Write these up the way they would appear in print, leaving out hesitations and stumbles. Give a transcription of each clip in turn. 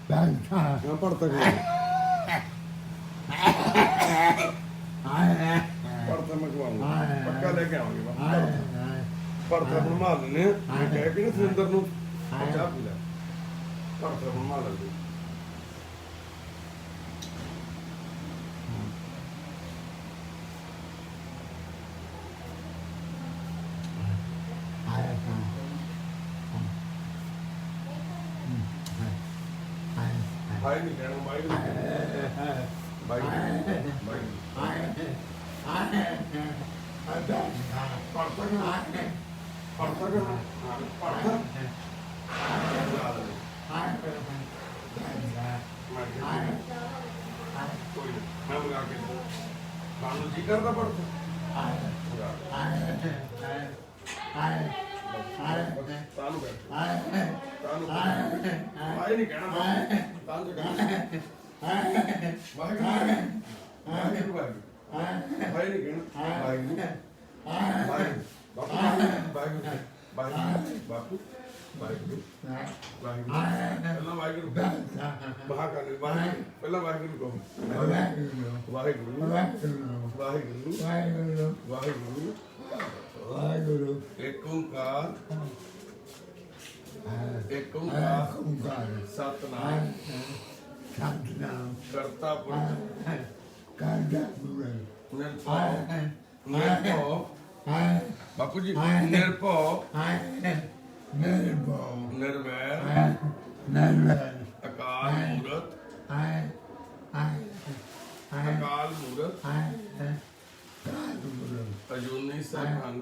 पढ़ता पढ़ता मैं खवाऊंगा पक्का लेके आऊंगी पढ़ता बनवा लेने मैं कह के ना सुरेंद्र नूं चाह पी ले पढ़ता बनवा ले भाई नहीं कहना भाई भाई भाई पढ़ता मैं मंगा के खानू जी करता पढ़ता तानू तानू भाई नहीं कहना तानू भाई भाई नहीं कहना भाई भाई बापू वाहिगुरु पहला वाहिगुरु महाकाली पहला वाहिगुरु कहो वाहिगुरु वाहिगुरु वाहिगुरु एक ओंकार सतनाम करता निर्भव बापू जी निर्भव निर्वैर अकाल मूरत अजूनी सरभंग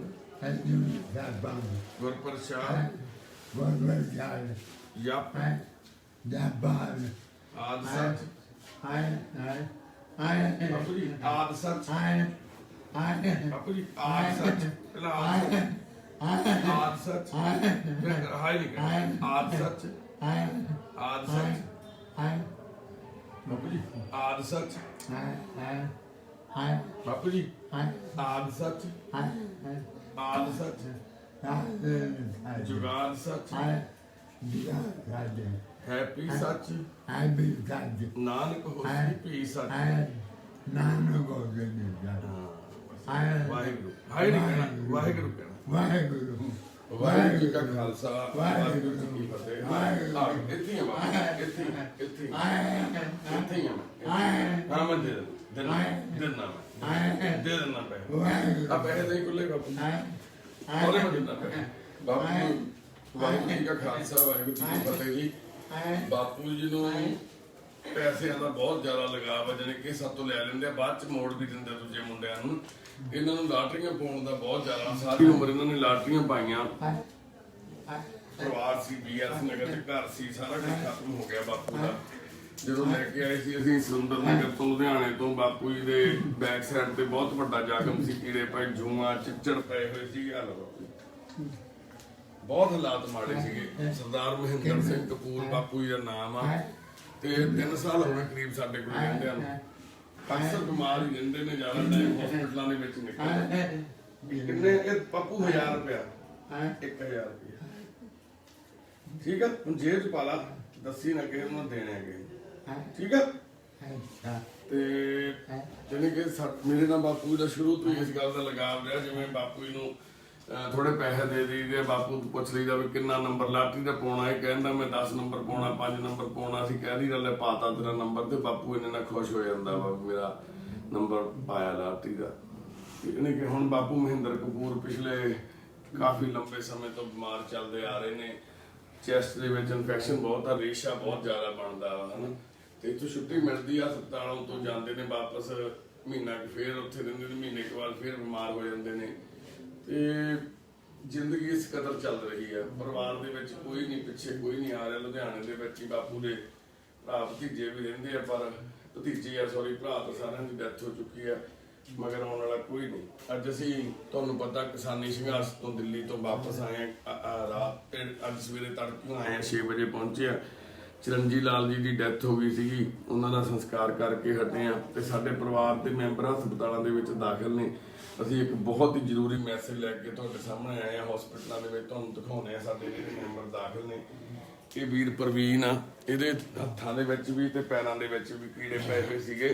गुर प्रसाद यप आद सच बापू जी आद सच बापू जी आद सच आद सच हाय नहीं आद सच बापू जी आद सच बापू जी आद सच जुगाद सच हैप्पी सच नानक होसी पी सच वाहिगुरु हाय नहीं कहना वाहिगुरु कहना वाहिगुरू जी का खालसा वाहिगुरू जी की फतेह इतनी हाँ मैं दे देना पैसे अब पैसे नहीं खुले बापू और मैं देना पैसे बापू वाहिगुरू जी का खालसा वाहिगुरू जी की फतेह जी बापू जी ਨੂੰ ਪੈਸਿਆਂ ਦਾ ਬਹੁਤ ਜ਼ਿਆਦਾ ਲਗਾਵ ਹੈ ਜਾਨੀ ਕਿ ਸਭ ਤੋਂ ਲੈ ਲੈਂਦੇ ਆ ਬਾਅਦ ਚ ਮੋੜ ਵੀ ਦਿੰਦੇ ਦੂਜੇ ਮੁੰਡਿਆਂ ਨੂੰ ਇਹਨਾਂ ਨੂੰ ਲਾਟਰੀਆਂ ਪਾਉਣ ਦਾ ਬਹੁਤ ਜ਼ਿਆਦਾ ਸਾਰੀ ਉਮਰ ਇਹਨਾਂ ਨੇ ਲਾਟਰੀਆਂ ਪਾਈਆਂ ਪਰਿਵਾਰ ਸੀ ਬੀਐਸ ਨਗਰ ਦੇ ਘਰ ਸੀ ਸਾਰਾ ਕੁਝ ਖਤਮ ਹੋ ਗਿਆ ਬਾਪੂ ਦਾ ਜਦੋਂ ਲੈ ਕੇ ਆਏ ਸੀ ਅਸੀਂ ਸੁੰਦਰ ਨਗਰ ਤੋਂ ਲੁਧਿਆਣੇ ਤੋਂ ਬਾਪੂ ਜੀ ਦੇ ਬੈਕ ਸਾਈਡ ਤੇ ਬਹੁਤ ਵੱਡਾ ਜਾਗਮ ਸੀ ਕੀੜੇ ਪਏ ਜੂਆਂ ਚਿੱਚੜ ਪਏ ਹੋਏ ਸੀ ਹਾਲ ਬਾਪੂ ਬਹੁਤ ਹਾਲਾਤ ਮਾੜੇ ਸੀਗੇ ਸਰਦਾਰ ਮਹਿੰਦਰ ਸਿੰਘ ਕਪੂਰ ਬਾਪੂ ਜੀ ਦਾ ਨਾਮ ਆ ਤੇ 3 ਸਾਲ ਹੋ ਗਏ ਕਰੀਬ ਸਾਡੇ ਕੋਲ ਰਹਿੰਦਿਆਂ ਨੂੰ ਅਕਸਰ ਬਿਮਾਰ ਹੀ ਰਹਿੰਦੇ ਨੇ ਜ਼ਿਆਦਾ ਟਾਈਮ ਹਸਪੀਟਲਾਂ ਦੇ ਵਿੱਚ ਨਿਕਲਦੇ ਕਿੰਨੇ ਇਹ ਪੱਪੂ 1000 ਰੁਪਇਆ 1000 ਰੁਪਇਆ ਠੀਕ ਆ ਹੁਣ ਜੇਬ ਚ ਪਾ ਲਾ ਦੱਸੀ ਨਾ ਕਿਸੇ ਨੂੰ ਦੇਣੇ ਹੈਗੇ ਠੀਕ ਆ ਤੇ ਜਾਨੀ ਕਿ ਮੇਰੇ ਨਾਲ ਬਾਪੂ ਦਾ ਸ਼ੁਰੂ ਤੋਂ ਹੀ ਇਸ ਗੱਲ ਦਾ ਲਗਾਵ ਰਿਹਾ ਜਿਵੇਂ ਬਾਪੂ ਜੀ ਨੂੰ ਥੋੜੇ ਪੈਸੇ ਦੇ ਦਈਦੇ ਬਾਪੂ ਤੋਂ ਪੁੱਛ ਲਈਦਾ ਵੀ ਕਿੰਨਾ ਨੰਬਰ ਲਾਟਰੀ ਦਾ ਪਾਉਣਾ ਹੈ ਕਹਿੰਦਾ ਮੈਂ 10 ਨੰਬਰ ਪਾਉਣਾ 5 ਨੰਬਰ ਪਾਉਣਾ ਸੀ ਕਹਿ ਦਈਦਾ ਲੈ ਪਾਤਾ ਤੇਰਾ ਨੰਬਰ ਤੇ ਬਾਪੂ ਇੰਨੇ ਨਾਲ ਖੁਸ਼ ਹੋ ਜਾਂਦਾ ਵਾ ਮੇਰਾ ਨੰਬਰ ਪਾਇਆ ਲਾਟਰੀ ਦਾ ਇਹਨੇ ਕਿ ਹੁਣ ਬਾਪੂ ਮਹਿੰਦਰ ਕਪੂਰ ਪਿਛਲੇ ਕਾਫੀ ਲੰਬੇ ਸਮੇਂ ਤੋਂ ਬਿਮਾਰ ਚੱਲਦੇ ਆ ਰਹੇ ਨੇ ਚੈਸਟ ਦੇ ਵਿੱਚ ਇਨਫੈਕਸ਼ਨ ਬਹੁਤ ਆ ਰੇਸ਼ਾ ਬਹੁਤ ਜ਼ਿਆਦਾ ਬਣਦਾ ਵਾ ਹਨਾ ਤੇ ਇੱਥੋਂ ਛੁੱਟੀ ਮਿਲਦੀ ਆ ਹਸਪਤਾਲੋਂ ਤੋਂ ਜਾਂਦੇ ਨੇ ਵਾਪਸ ਮਹੀਨਾ ਕੁ ਫੇਰ ਉੱਥੇ ਰਹਿੰਦੇ ਨੇ ਮਹੀਨੇ ਕੁ ਬਾਅਦ ਫੇਰ ਬਿਮਾਰ ਹੋ ਜਾਂਦੇ ਨੇ ਤੇ ਜ਼ਿੰਦਗੀ ਇਸ ਕਦਰ ਚੱਲ ਰਹੀ ਹੈ ਪਰਿਵਾਰ ਦੇ ਵਿੱਚ ਕੋਈ ਨਹੀਂ ਪਿੱਛੇ ਕੋਈ ਨਹੀਂ ਆ ਰਿਹਾ ਲੁਧਿਆਣੇ ਦੇ ਵਿੱਚ ਹੀ ਬਾਪੂ ਦੇ ਭਰਾ ਭਤੀਜੇ ਵੀ ਰਹਿੰਦੇ ਆ ਪਰ ਭਤੀਜੇ ਆ ਸੌਰੀ ਭਰਾ ਤਾਂ ਸਾਰਿਆਂ ਦੀ ਡੈਥ ਹੋ ਚੁੱਕੀ ਆ ਮਗਰ ਆਉਣ ਵਾਲਾ ਕੋਈ ਨਹੀਂ ਅੱਜ ਅਸੀਂ ਤੁਹਾਨੂੰ ਪਤਾ ਕਿਸਾਨੀ ਸੰਘਰਸ਼ ਤੋਂ ਦਿੱਲੀ ਤੋਂ ਵਾਪਸ ਆਏ ਰਾਤ ਅੱਜ ਸਵੇਰੇ ਤੜਕੇ ਆਏ 6 ਵਜੇ ਪਹੁੰਚੇ ਆ ਚਰਨਜੀਤ ਲਾਲ ਜੀ ਦੀ ਡੈਥ ਹੋ ਗਈ ਸੀਗੀ ਉਹਨਾਂ ਦਾ ਸੰਸਕਾਰ ਕਰਕੇ ਹਟੇ ਆ ਤੇ ਸਾਡੇ ਪਰਿਵਾਰ ਦੇ ਮੈਂਬਰ ਹਸਪਤਾਲਾਂ ਦੇ ਵਿੱਚ ਦਾਖਲ ਨੇ ਅਸੀਂ ਇੱਕ ਬਹੁਤ ਹੀ ਜ਼ਰੂਰੀ ਮੈਸੇਜ ਲੈ ਕੇ ਤੁਹਾਡੇ ਸਾਹਮਣੇ ਆਏ ਆ ਹਸਪਤਾਲਾਂ ਦੇ ਵਿੱਚ ਤੁਹਾਨੂੰ ਦਿਖਾਉਣੇ ਆ ਸਾਡੇ ਜਿਹੜੇ ਮੈਂਬਰ ਦਾਖਲ ਨੇ ਇਹ ਵੀਰ ਪ੍ਰਵੀਨ ਆ, ਇਹਦੇ ਹੱਥਾਂ ਦੇ ਵਿੱਚ ਵੀ ਤੇ ਪੈਰਾਂ ਦੇ ਵਿੱਚ ਵੀ ਕੀੜੇ ਪਏ ਹੋਏ ਸੀਗੇ।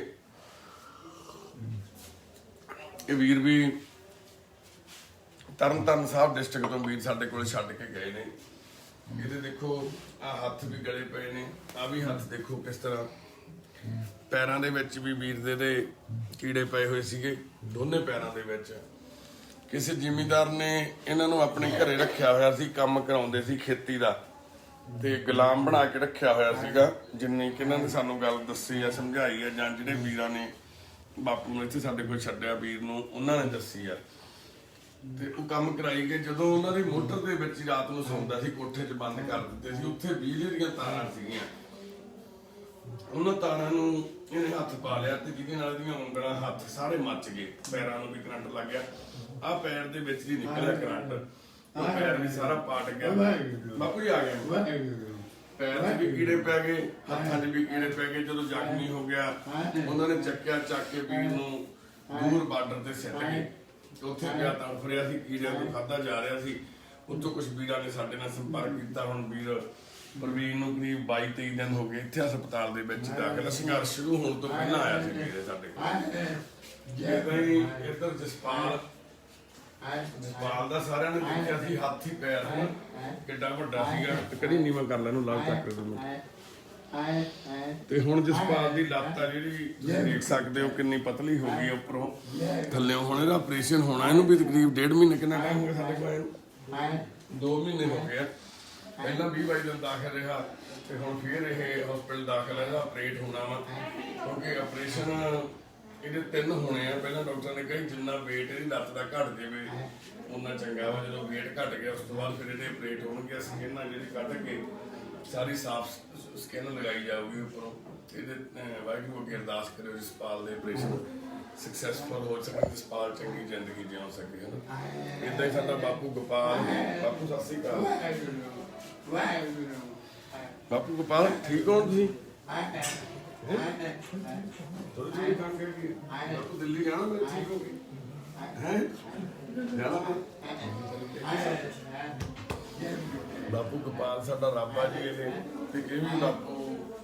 ਇਹ ਵੀਰ ਵੀ ਤਰਨਤਾਰਨ ਸਾਹਿਬ ਡਿਸਟ੍ਰਿਕਟ ਤੋਂ ਵੀਰ ਸਾਡੇ ਕੋਲ ਛੱਡ ਕੇ ਗਏ ਨੇ। ਇਹਦੇ ਦੇਖੋ ਆ ਹੱਥ ਵੀ ਗਲੇ ਪਏ ਨੇ, ਆ ਵੀ ਹੱਥ ਦੇਖੋ ਕਿਸ ਤਰ੍ਹਾਂ, ਪੈਰਾਂ ਦੇ ਵਿੱਚ ਵੀ ਵੀਰ ਦੇ ਕੀੜੇ ਪਏ ਹੋਏ ਸੀਗੇ, ਦੋਨੇ ਪੈਰਾਂ ਦੇ ਵਿੱਚ। ਕਿਸੇ ਜ਼ਿਮੀਂਦਾਰ ਨੇ ਇਹਨਾਂ ਨੂੰ ਆਪਣੇ ਘਰੇ ਰੱਖਿਆ ਹੋਇਆ ਸੀ, ਕੰਮ ਕਰਾਉਂਦੇ ਸੀ ਖੇਤੀ ਦਾ, ਤੇ ਗੁਲਾਮ ਬਣਾ ਕੇ ਰੱਖਿਆ ਹੋਇਆ ਸੀਗਾ। ਜਿੰਨੀ ਕਿ ਇਹਨਾਂ ਨੇ ਸਾਨੂੰ ਗੱਲ ਦੱਸੀ ਆ, ਸਮਝਾਈ ਆ, ਜਾਂ ਜਿਹੜੇ ਵੀਰਾਂ ਨੇ ਬਾਪੂ ਨੂੰ ਇੱਥੇ ਸਾਡੇ ਕੋਲ ਛੱਡਿਆ ਵੀਰ ਨੂੰ, ਉਹਨਾਂ ਨੇ ਦੱਸੀ ਆ, ਤੇ ਉਹ ਕੰਮ ਕਰਾਈ ਗਏ। ਜਦੋਂ ਉਹਨਾਂ ਦੀ ਮੋਟਰ ਦੇ ਵਿੱਚ ਰਾਤ ਨੂੰ ਸੌਂਦਾ ਸੀ, ਕੋਠੇ 'ਚ ਬੰਦ ਕਰ ਦਿੱਤੇ ਸੀ, ਉੱਥੇ ਬਿਜਲੀ ਦੀਆਂ ਤਾਰਾਂ ਸੀਗੀਆਂ। ਉਹਨਾਂ ਤਾਰਾਂ ਨੂੰ ਇਹਨੇ ਹੱਥ ਪਾ ਲਿਆ ਤੇ ਜਿਹਦੇ ਨਾਲ ਇਹਦੀਆਂ ਉਂਗਲਾਂ, ਹੱਥ ਸਾਰੇ ਮੱਚ ਗਏ, ਪੈਰਾਂ ਨੂੰ ਵੀ ਕਰੰਟ ਲੱਗ ਗਿਆ। ਆਹ ਪੈਰ ਦੇ ਵਿੱਚ ਹੀ ਨਿਕਲਿਆ ਕਰੰਟ, ਉਹ ਪੈਰ ਵੀ ਸਾਰਾ ਪਾਟ ਗਿਆ। ਬਾਪੂ ਜੀ ਆ ਗਿਆ, ਪੈਰ 'ਚ ਵੀ ਕੀੜੇ ਪੈ ਗਏ, ਹੱਥਾਂ 'ਚ ਵੀ ਕੀੜੇ ਪੈ ਗਏ। ਜਦੋਂ ਜ਼ਖਮੀ ਹੋ ਗਿਆ, ਉਹਨਾਂ ਨੇ ਚੱਕ ਕੇ ਵੀਰ ਨੂੰ ਦੂਰ ਬਾਰਡਰ ਤੇ ਸਿੱਟ ਗਏ। ਉੱਥੇ ਪਿਆ ਤੜਫ ਸੀ, ਕੀੜਿਆਂ ਨੂੰ ਖਾਧਾ ਜਾ ਰਿਹਾ ਸੀ। ਉੱਥੋਂ ਕੁਝ ਵੀਰਾਂ ਨੇ ਸਾਡੇ ਨਾਲ ਸੰਪਰਕ ਕੀਤਾ। ਹੁਣ ਵੀਰ ਪ੍ਰਵੀਨ ਨੂੰ ਕਰੀਬ 22-23 ਦਿਨ ਹੋ ਗਏ ਇੱਥੇ ਹਸਪਤਾਲ ਦੇ ਵਿੱਚ ਦਾਖਲ। ਸੰਘਰਸ਼ ਸ਼ੁਰੂ ਹੋਣ ਤੋਂ ਪਹਿਲਾਂ ਆਇਆ ਸੀ ਵੀਰੇ ਸਾਡੇ ਕੋਲ। ਇੱਧਰ ਜਸਪਾਲ ਦਾ ਸਾਰਿਆਂ ਨੇ ਦੇਖਿਆ ਸੀ, ਹੱਥ ਹੀ ਪੈਰ ਕਿੱਡਾ ਵੱਡਾ ਸੀਗਾ। ਤੇ ਕਦੀ ਨੀਵਾਂ ਕਰ ਲੈ ਇਹਨੂੰ, ਲਾਲ ਚੱਕ ਦੇ। ਤੇ ਹੁਣ ਜਸਪਾਲ ਦੀ ਲੱਤ ਆ ਜਿਹੜੀ, ਤੁਸੀਂ ਦੇਖ ਸਕਦੇ ਹੋ ਕਿੰਨੀ ਪਤਲੀ ਹੋ ਗਈ ਉੱਪਰੋਂ ਥੱਲਿਓਂ। ਹੁਣ ਇਹਦਾ ਆਪਰੇਸ਼ਨ ਹੋਣਾ, ਇਹਨੂੰ ਵੀ ਤਕਰੀਬ 1.5 ਮਹੀਨੇ, ਕਿੰਨਾ ਟਾਈਮ ਹੋ ਗਿਆ ਸਾਡੇ ਕੋਲ ਇਹਨੂੰ? 2 ਮਹੀਨੇ ਹੋ ਗਏ ਆ। ਪਹਿਲਾਂ 20-22 ਦਿਨ ਦਾਖਲ ਰਿਹਾ, ਤੇ ਹੁਣ ਫਿਰ ਇਹ ਹਸਪੀਟਲ ਦਾਖਲ ਹੈ। ਇਹਦਾ ਆਪਰੇਟ ਹੋਣਾ ਵਾ, ਕਿਉਂਕਿ ਆਪਰੇਸ਼ਨ ਇਹਦੇ 3 ਹੋਣੇ ਆ। ਪਹਿਲਾਂ ਡਾਕਟਰ ਨੇ ਕਿਹਾ ਜਿੰਨਾ weight ਇਹਦੀ ਲੱਤ ਦਾ ਘਟ ਜਾਵੇ ਉਨਾ ਚੰਗਾ ਵਾ। ਜਦੋਂ weight ਘਟ ਗਿਆ ਉਸ ਤੋਂ ਬਾਅਦ ਫਿਰ ਇਹਦੇ ਆਪਰੇਟ ਹੋਣਗੇ। ਸਕਿਨ ਆ ਜਿਹੜੀ ਕੱਢ ਕੇ ਸਾਰੀ ਸਾਫ਼ ਸਕਿਨ ਲਗਾਈ ਜਾਊਗੀ ਉੱਪਰੋਂ। ਇਹਦੇ ਵਾਹਿਗੁਰੂ ਅੱਗੇ ਅਰਦਾਸ ਕਰਿਓ ਜਸਪਾਲ ਦੇ ਆਪਰੇਸ਼ਨ ਸਕਸੈਸਫੁਲ ਹੋ ਸਕੇ, ਜਸਪਾਲ ਚੰਗੀ ਜ਼ਿੰਦਗੀ ਜਿਉ ਸਕੇ, ਹਨਾ। ਏਦਾਂ ਹੀ ਸਾਡਾ ਬਾਪੂ ਗੋਪਾਲ, ਬਾਪੂ ਸਤਿ ਸ੍ਰੀ ਅਕਾਲ। ਬਾਪੂ ਗੋਪਾਲ ਠੀਕ ਹੋ ਤੁਸੀਂ? ਥੋੜੀ ਜਿਹੀ ਕੰਮ ਕਰਕੇ ਬਾਪੂ ਦਿੱਲੀ ਜਾਣਾ, ਮੈਂ ਠੀਕ ਹੋ ਗਈ ਹੈ ਜਾਣਾ। ਬਾਪੂ ਗੋਪਾਲ ਸਾਡਾ ਰੱਬ ਆ ਜੀ। ਇਹਨੇ ਤੇ ਇਹ ਵੀ ਬਾਪੂ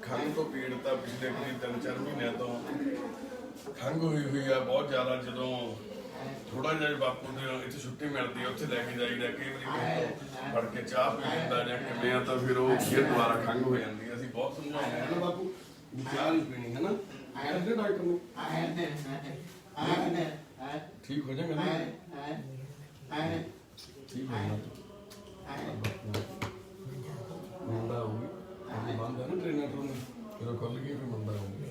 ਖੰਘ ਤੋਂ ਪੀੜਤ ਆ, ਪਿਛਲੇ ਕਰੀਬ 3-4 ਮਹੀਨਿਆਂ ਤੋਂ ਖੰਘ ਹੋਈ ਆ ਬਹੁਤ ਜ਼ਿਆਦਾ। ਜਦੋਂ ਥੋੜਾ ਜਿਹਾ ਬਾਪੂ ਦੇ ਇੱਥੇ ਛੁੱਟੀ ਮਿਲਦੀ ਆ, ਉੱਥੇ ਲੈ ਕੇ ਜਾਈਦਾ। ਕਈ ਵਾਰੀ ਫੜ ਕੇ ਚਾਹ ਪੀ ਲੈਂਦਾ ਜਾਂ ਕਿਵੇਂ ਆ, ਤਾਂ ਫਿਰ ਉਹ ਫਿਰ ਦੁਬਾਰਾ ਖੰਘ ਹੋ ਜਾਂਦੀ ਆ। ਅਸੀਂ ਬਹੁਤ ਸਮਝਾਉਂਦੇ ਹਾਂ ਨਾ ਬਾਪੂ, ਚਾਹ ਨਹੀਂ ਪੀਣੀ, ਹੈ ਨਾ। ਕਹਿੰਦੇ ਡਾਕਟਰ ਨੂੰ ਠੀਕ ਹੋ ਜਾਏਗਾ ਨਾ, ਠੀਕ ਹੋ ਜਾਣਾ। ਮੁੰਡਾ ਹੋਊਗੀ ਬੰਦ ਹੈ ਨਾ ਟ੍ਰੇਨਰ ਤੋਂ, ਜਦੋਂ ਖੁੱਲ ਗਈ ਫਿਰ ਮੁੰਡਾ ਹੋਊਗੀ।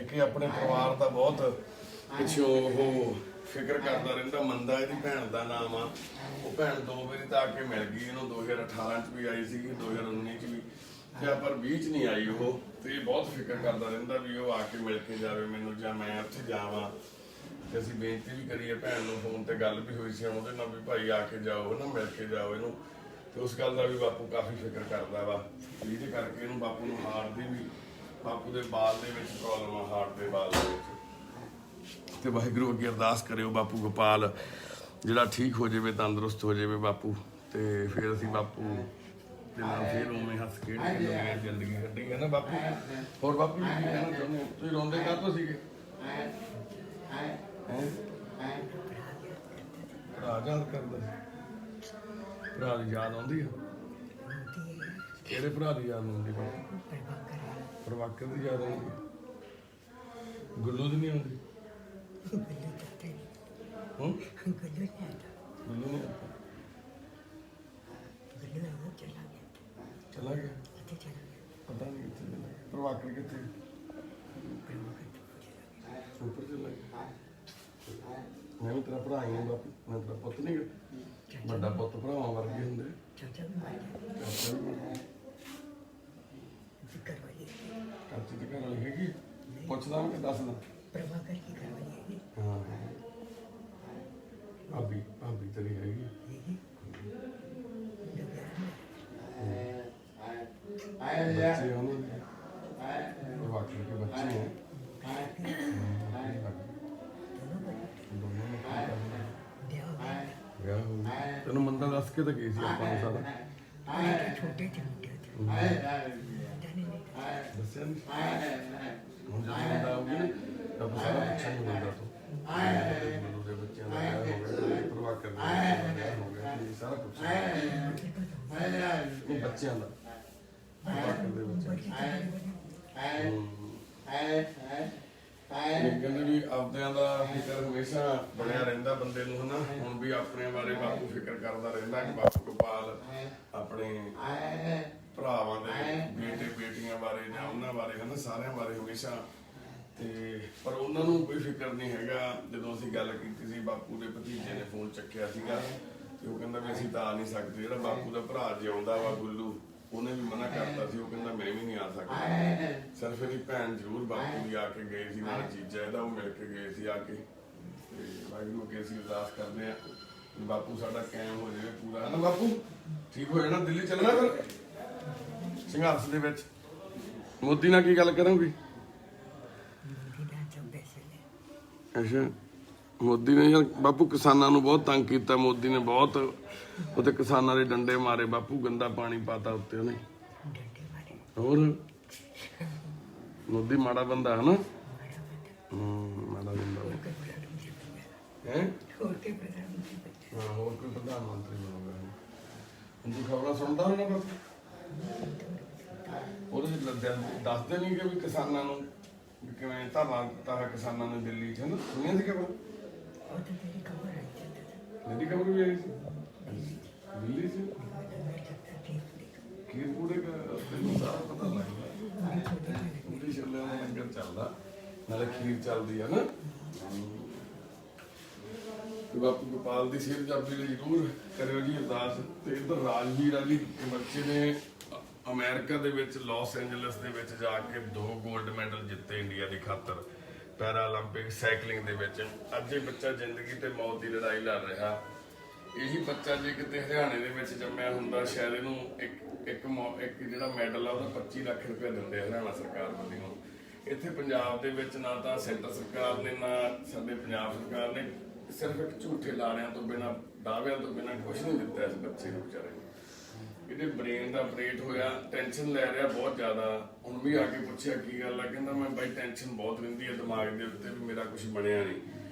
ਇੱਕ ਆਪਣੇ ਪਰਿਵਾਰ ਦਾ ਬਹੁਤ ਪਿੱਛੋਂ ਉਹ ਫਿਕਰ ਕਰਦਾ ਰਹਿੰਦਾ। ਮੰਦਾ ਇਹਦੀ ਭੈਣ ਦਾ ਨਾਮ ਆ। ਉਹ ਭੈਣ 2 ਵਾਰੀ ਤਾਂ ਆ ਕੇ ਮਿਲ ਗਈ ਇਹਨੂੰ, 2018 ਚ ਵੀ ਆਈ ਸੀਗੀ, 2019 ਚ ਵੀ, ਤੇ ਪਰ 20 ਚ ਨਹੀਂ ਆਈ ਉਹ। ਤੇ ਇਹ ਬਹੁਤ ਫਿਕਰ ਕਰਦਾ ਰਹਿੰਦਾ ਵੀ ਉਹ ਆ ਕੇ ਮਿਲ ਕੇ ਜਾਵੇ ਮੈਨੂੰ, ਜਾਂ ਮੈਂ ਉੱਥੇ ਜਾਵਾਂ। ਤੇ ਅਸੀਂ ਬੇਨਤੀ ਵੀ ਕਰੀਏ ਭੈਣ ਨੂੰ, ਫੋਨ ਤੇ ਗੱਲ ਵੀ ਹੋਈ ਸੀ ਉਹਦੇ ਨਾਲ ਵੀ ਭਾਈ ਆ ਕੇ ਜਾਓ ਨਾ, ਮਿਲ ਕੇ ਜਾਓ ਇਹਨੂੰ। ਤੇ ਉਸ ਗੱਲ ਦਾ ਵੀ ਬਾਪੂ ਕਾਫੀ ਫਿਕਰ ਕਰਦਾ ਵਾ। ਜਿਹਦੇ ਕਰਕੇ ਇਹਨੂੰ ਬਾਪੂ ਨੂੰ ਹਾਰਟ ਦੀ ਵੀ, ਬਾਪੂ ਦੇ ਬਾਲ ਦੇ ਵਿੱਚ ਪ੍ਰੋਬਲਮ ਆ, ਹਾਰਟ ਦੇ ਬਾਲ ਦੇ ਵਿੱਚ। ਤੇ ਵਾਹਿਗੁਰੂ ਅੱਗੇ ਅਰਦਾਸ ਕਰਿਓ ਬਾਪੂ ਗੋਪਾਲ ਜਿਹੜਾ ਠੀਕ ਹੋ ਜਾਵੇ, ਤੰਦਰੁਸਤ ਹੋ ਜਾਵੇ ਬਾਪੂ। ਤੇ ਫਿਰ ਅਸੀਂ ਬਾਪੂ ਦੇ ਨਾਲ ਫਿਰ ਉਵੇਂ ਹੱਸ ਖੇਡ ਕੇ ਨਵੀਂ ਜ਼ਿੰਦਗੀ ਕੱਢਾਂਗੇ ਨਾ ਬਾਪੂ। ਹੋਰ ਬਾਪੂ ਜੀ ਕੀ ਕਹਿਣਾ ਚਾਹੁੰਦੇ ਹੋ? ਤੁਸੀਂ ਰੋਂਦੇ ਕਾਹਤੋਂ ਸੀਗੇ? ਭਰਾ ਯਾਦ ਕਰਦਾ, ਭਰਾ ਦੀ ਯਾਦ ਆਉਂਦੀ ਆ? ਕਿਹੜੇ ਭਰਾ ਦੀ ਯਾਦ ਆਉਂਦੀ? ਪ੍ਰਭਾਕਰ ਦੀ ਯਾਦ ਆਉਂਦੀ? ਗੁੱਲੂ ਦੀ ਨਹੀਂ ਆਉਂਦੀ? ਗੁੱਲੂ ਨਹੀਂ ਆਉਂਦਾ? ਚਲਾ ਗਿਆ? ਪਤਾ ਨਹੀਂ ਕਿੱਥੇ ਚਲਾ ਗਿਆ। ਪ੍ਰਭਾਕਰ ਕਿੱਥੇ? ਉੱਪਰ ਚਲਾ ਗਿਆ। ਮੈਂ ਵੀ ਤੇਰਾ ਭਰਾ ਹੀ ਹਾਂ ਬਾਪੂ, ਮੈਂ ਤੇਰਾ ਪੁੱਤ ਨਹੀਂ ਗਾ। ਵੱਡਾ ਪੁੱਤ ਭਰਾਵਾਂ ਵਰਗੇ ਹੁੰਦੇ। ਚਾਚੀ ਤੇ ਘਰ ਵਾਲੀ ਹੈਗੀ? ਪੁੱਛਦਾ ਮੈਂ ਕਿ ਦੱਸਦਾ? ਹਾਂ ਭਾਬੀ ਤੇਰੀ ਹੈਗੀ? ਬੱਚੇ ਉਹਨਾਂ ਦੇ ਪ੍ਰਭਾਕਰ ਕੇ ਬੱਚੇ ਹੈ। ਵਿਆਹ ਹੋ ਗਿਆ। ਤੈਨੂੰ ਮੰਦਾ ਦੱਸ ਕੇ ਤਾਂ ਗਈ ਸੀ ਆਪਾਂ ਨੂੰ ਸਾਰਾ। ਛੋਟੇ ਜਿਹੇ ਦੱਸਿਆ ਨੀ? ਹੁਣ ਜਦੋਂ ਮੁੰਡਾ ਆਊਗੀ ਨਾ ਤਾਂ ਆਪਾਂ ਸਾਰਾ ਪੁੱਛਾਂਗੇ ਮੁੰਡਾ ਤੋਂ ਗੁਰੂ ਦੇ ਬੱਚਿਆਂ ਦਾ ਵਿਆਹ ਹੋ ਗਿਆ, ਪ੍ਰਭਾਕਰ ਦਾ ਵਿਆਹ ਹੋ ਗਿਆ, ਇਹ ਸਾਰਾ ਪੁੱਛਾਂਗੇ ਇਹ ਬੱਚਿਆਂ ਦਾ, ਪ੍ਰਭਾਕਰ ਦੇ ਬੱਚਿਆਂ ਇਹ ਕਹਿੰਦੇ ਵੀ ਆਪਦਿਆਂ ਦਾ ਫਿਕਰ ਹਮੇਸ਼ਾ ਬਣਿਆ ਰਹਿੰਦਾ ਬੰਦੇ ਨੂੰ ਹਨਾ। ਹੁਣ ਵੀ ਆਪਣੇ ਬਾਰੇ ਬਾਪੂ ਫਿਕਰ ਕਰਦਾ ਰਹਿੰਦਾ ਕਿ ਬਾਪੂ ਗੋਪਾਲ ਆਪਣੇ ਭਰਾਵਾਂ ਦੇ ਬੇਟੇ ਬੇਟੀਆਂ ਬਾਰੇ ਜਾਂ ਉਹਨਾਂ ਬਾਰੇ ਹਨਾ, ਸਾਰਿਆਂ ਬਾਰੇ ਹਮੇਸ਼ਾ। ਤੇ ਪਰ ਉਹਨਾਂ ਨੂੰ ਕੋਈ ਫਿਕਰ ਨਹੀਂ ਹੈਗਾ। ਜਦੋਂ ਅਸੀਂ ਗੱਲ ਕੀਤੀ ਸੀ ਬਾਪੂ ਦੇ ਭਤੀਜੇ ਨੇ ਫੋਨ ਚੱਕਿਆ ਸੀਗਾ ਤੇ ਉਹ ਕਹਿੰਦਾ ਵੀ ਅਸੀਂ ਤਾਂ ਆ ਨਹੀਂ ਸਕਦੇ। ਜਿਹੜਾ ਬਾਪੂ ਦਾ ਭਰਾ ਜਿਉਂਦਾ ਵਾ ਗੁੱਲੂ, ਉਹਨੇ ਵੀ ਮਨਾ ਕਰਤਾ ਸੀ। ਉਹ ਕਹਿੰਦਾ ਮੈਂ ਵੀ ਨਹੀਂ ਆ ਸਕਦਾ। ਸਿਰਫ ਇਹਦੀ ਭੈਣ ਜ਼ਰੂਰ ਬਾਪੂ ਦੀ ਆ ਕੇ ਗਏ ਸੀ, ਨਾਲ ਜੀਜਾ ਇਹਦਾ ਉਹ ਮਿਲ ਕੇ ਗਏ ਸੀ ਆ ਕੇ। ਤੇ ਵਾਹਿਗੁਰੂ ਅੱਗੇ ਅਸੀਂ ਅਰਦਾਸ ਕਰਦੇ ਆ ਬਾਪੂ ਸਾਡਾ ਕਾਇਮ ਹੋ ਜਾਵੇ ਪੂਰਾ, ਹਨਾ ਬਾਪੂ? ਠੀਕ ਹੋ ਜਾਣਾ, ਦਿੱਲੀ ਚੱਲਣਾ ਫਿਰ ਸੰਘਰਸ਼ ਦੇ ਵਿੱਚ। ਮੋਦੀ ਨਾਲ ਕੀ ਗੱਲ ਕਰੋਗੇ? ਅੱਛਾ, ਮੋਦੀ ਨੇ ਯਾਰ ਬਾਪੂ ਕਿਸਾਨਾਂ ਨੂੰ ਬਹੁਤ ਤੰਗ ਕੀਤਾ। ਮੋਦੀ ਨੇ ਬਹੁਤ ਉੱਤੇ ਕਿਸਾਨਾਂ ਦੇ ਡੰਡੇ ਮਾਰੇ ਬਾਪੂ, ਗੰਦਾ ਪਾਣੀ ਪਾਤਾ ਉੱਤੇ ਉਹਨੇ। ਹੋਰ ਮੋਦੀ ਮਾੜਾ ਬੰਦਾ ਹੈ ਨਾ? ਮਾੜਾ ਬੰਦਾ ਹੈ। ਹੋਰ ਕੋਈ ਪ੍ਰਧਾਨ ਮੰਤਰੀ ਬਣੂਗਾ। ਤੂੰ ਖਬਰਾਂ ਸੁਣਦਾ ਹੋਣਾ ਬਾਪੂ? ਉਹਦੇ ਦੱਸਦੇ ਨਹੀਂ ਕਿ ਵੀ ਕਿਸਾਨਾਂ ਨੂੰ ਕਿਵੇਂ ਧਰਨਾ ਦਿੱਤਾ ਹੈ ਕਿਸਾਨਾਂ ਨੇ ਦਿੱਲੀ 'ਚ, ਹੈ ਨਾ? ਸੁਣਿਆ ਸੀ ਖਬਰ? ਮੇਰੀ ਖਬਰ ਵੀ ਆਈ ਸੀ ਦਿੱਲੀ 'ਚ। ਖੀਰ ਪੂੜੇ ਤੈਨੂੰ ਸਾਰਾ ਪਤਾ ਲੱਗਦਾ, ਉਹਦੀ ਛੋਲਿਆਂ ਦਾ ਲੰਗਰ ਚੱਲਦਾ, ਨਾਲੇ ਖੀਰ ਚੱਲਦੀ ਹੈ ਨਾ। ਬਾਪੂ ਗੋਪਾਲ ਦੀ ਸਿਹਤ ਜਾਬੀ ਲਈ ਜ਼ਰੂਰ ਕਰਿਓ ਜੀ ਅਰਦਾਸ। ਤੇ ਇੱਧਰ ਰਾਜਵੀਰ ਆ ਜੀ, ਬੱਚੇ ਨੇ ਅਮਰੀਕਾ ਦੇ ਵਿੱਚ ਲਾਸ ਐਂਜਲਸ ਦੇ ਵਿੱਚ ਜਾ ਕੇ 2 골ਡ ਮੈਡਲ ਜਿੱਤੇ ਇੰਡੀਆ ਦੀ ਖਾਤਰ ਪੈਰਾ ਓਲੰਪਿਕ ਸਾਈਕਲਿੰਗ ਦੇ ਵਿੱਚ। ਅੱਜ ਇਹ ਬੱਚਾ ਜ਼ਿੰਦਗੀ ਤੇ ਮੌਤ ਦੀ ਲੜਾਈ ਲੜ ਰਿਹਾ। ਇਹੀ ਬੱਚਾ ਜੇ ਕਿਤੇ ਹਰਿਆਣੇ ਦੇ ਵਿੱਚ ਜੰਮਿਆ ਹੁੰਦਾ ਸ਼ਾਇਦ ਇਹਨੂੰ ਇੱਕ ਜਿਹੜਾ ਮੈਡਲ ਆ ਉਹਦਾ 25 ਲੱਖ ਰੁਪਏ ਦਿੰਦੇ ਹਰਿਆਣਾ ਸਰਕਾਰ ਵੱਲੋਂ। ਇੱਥੇ ਪੰਜਾਬ ਦੇ ਵਿੱਚ ਨਾ ਤਾਂ ਸੈਂਟਰ ਸਰਕਾਰ ਨੇ ਨਾ ਸਾਡੇ ਪੰਜਾਬ ਸਰਕਾਰ ਨੇ, ਸਿਰਫ ਇੱਕ ਝੂਠੇ ਲਾਰਿਆਂ ਤੋਂ ਬਿਨਾਂ, ਦਾਅਵਿਆਂ ਤੋਂ ਬਿਨਾਂ ਕੁਛ ਨਹੀਂ ਦਿੱਤਾ ਇਸ ਬੱਚੇ ਨੂੰ ਵਿਚਾਰੇ ਨੂੰ। ਇਹਦੇ ਬ੍ਰੇਨ ਦਾ ਆਪਰੇਟ ਹੋਇਆ, ਟੈਨਸ਼ਨ ਲੈ ਰਿਹਾ ਬਹੁਤ ਜ਼ਿਆਦਾ। ਹੁਣ ਵੀ ਆ ਕੇ ਪੁੱਛਿਆ ਕੀ ਗੱਲ ਆ, ਕਹਿੰਦਾ ਮੈਂ ਬਾਈ ਟੈਨਸ਼ਨ ਬਹੁਤ ਰਹਿੰਦੀ ਹੈ ਦਿਮਾਗ ਦੇ ਉੱਤੇ ਵੀ ਮੇਰਾ ਕੁਝ ਬਣਿਆ ਨਹੀਂ,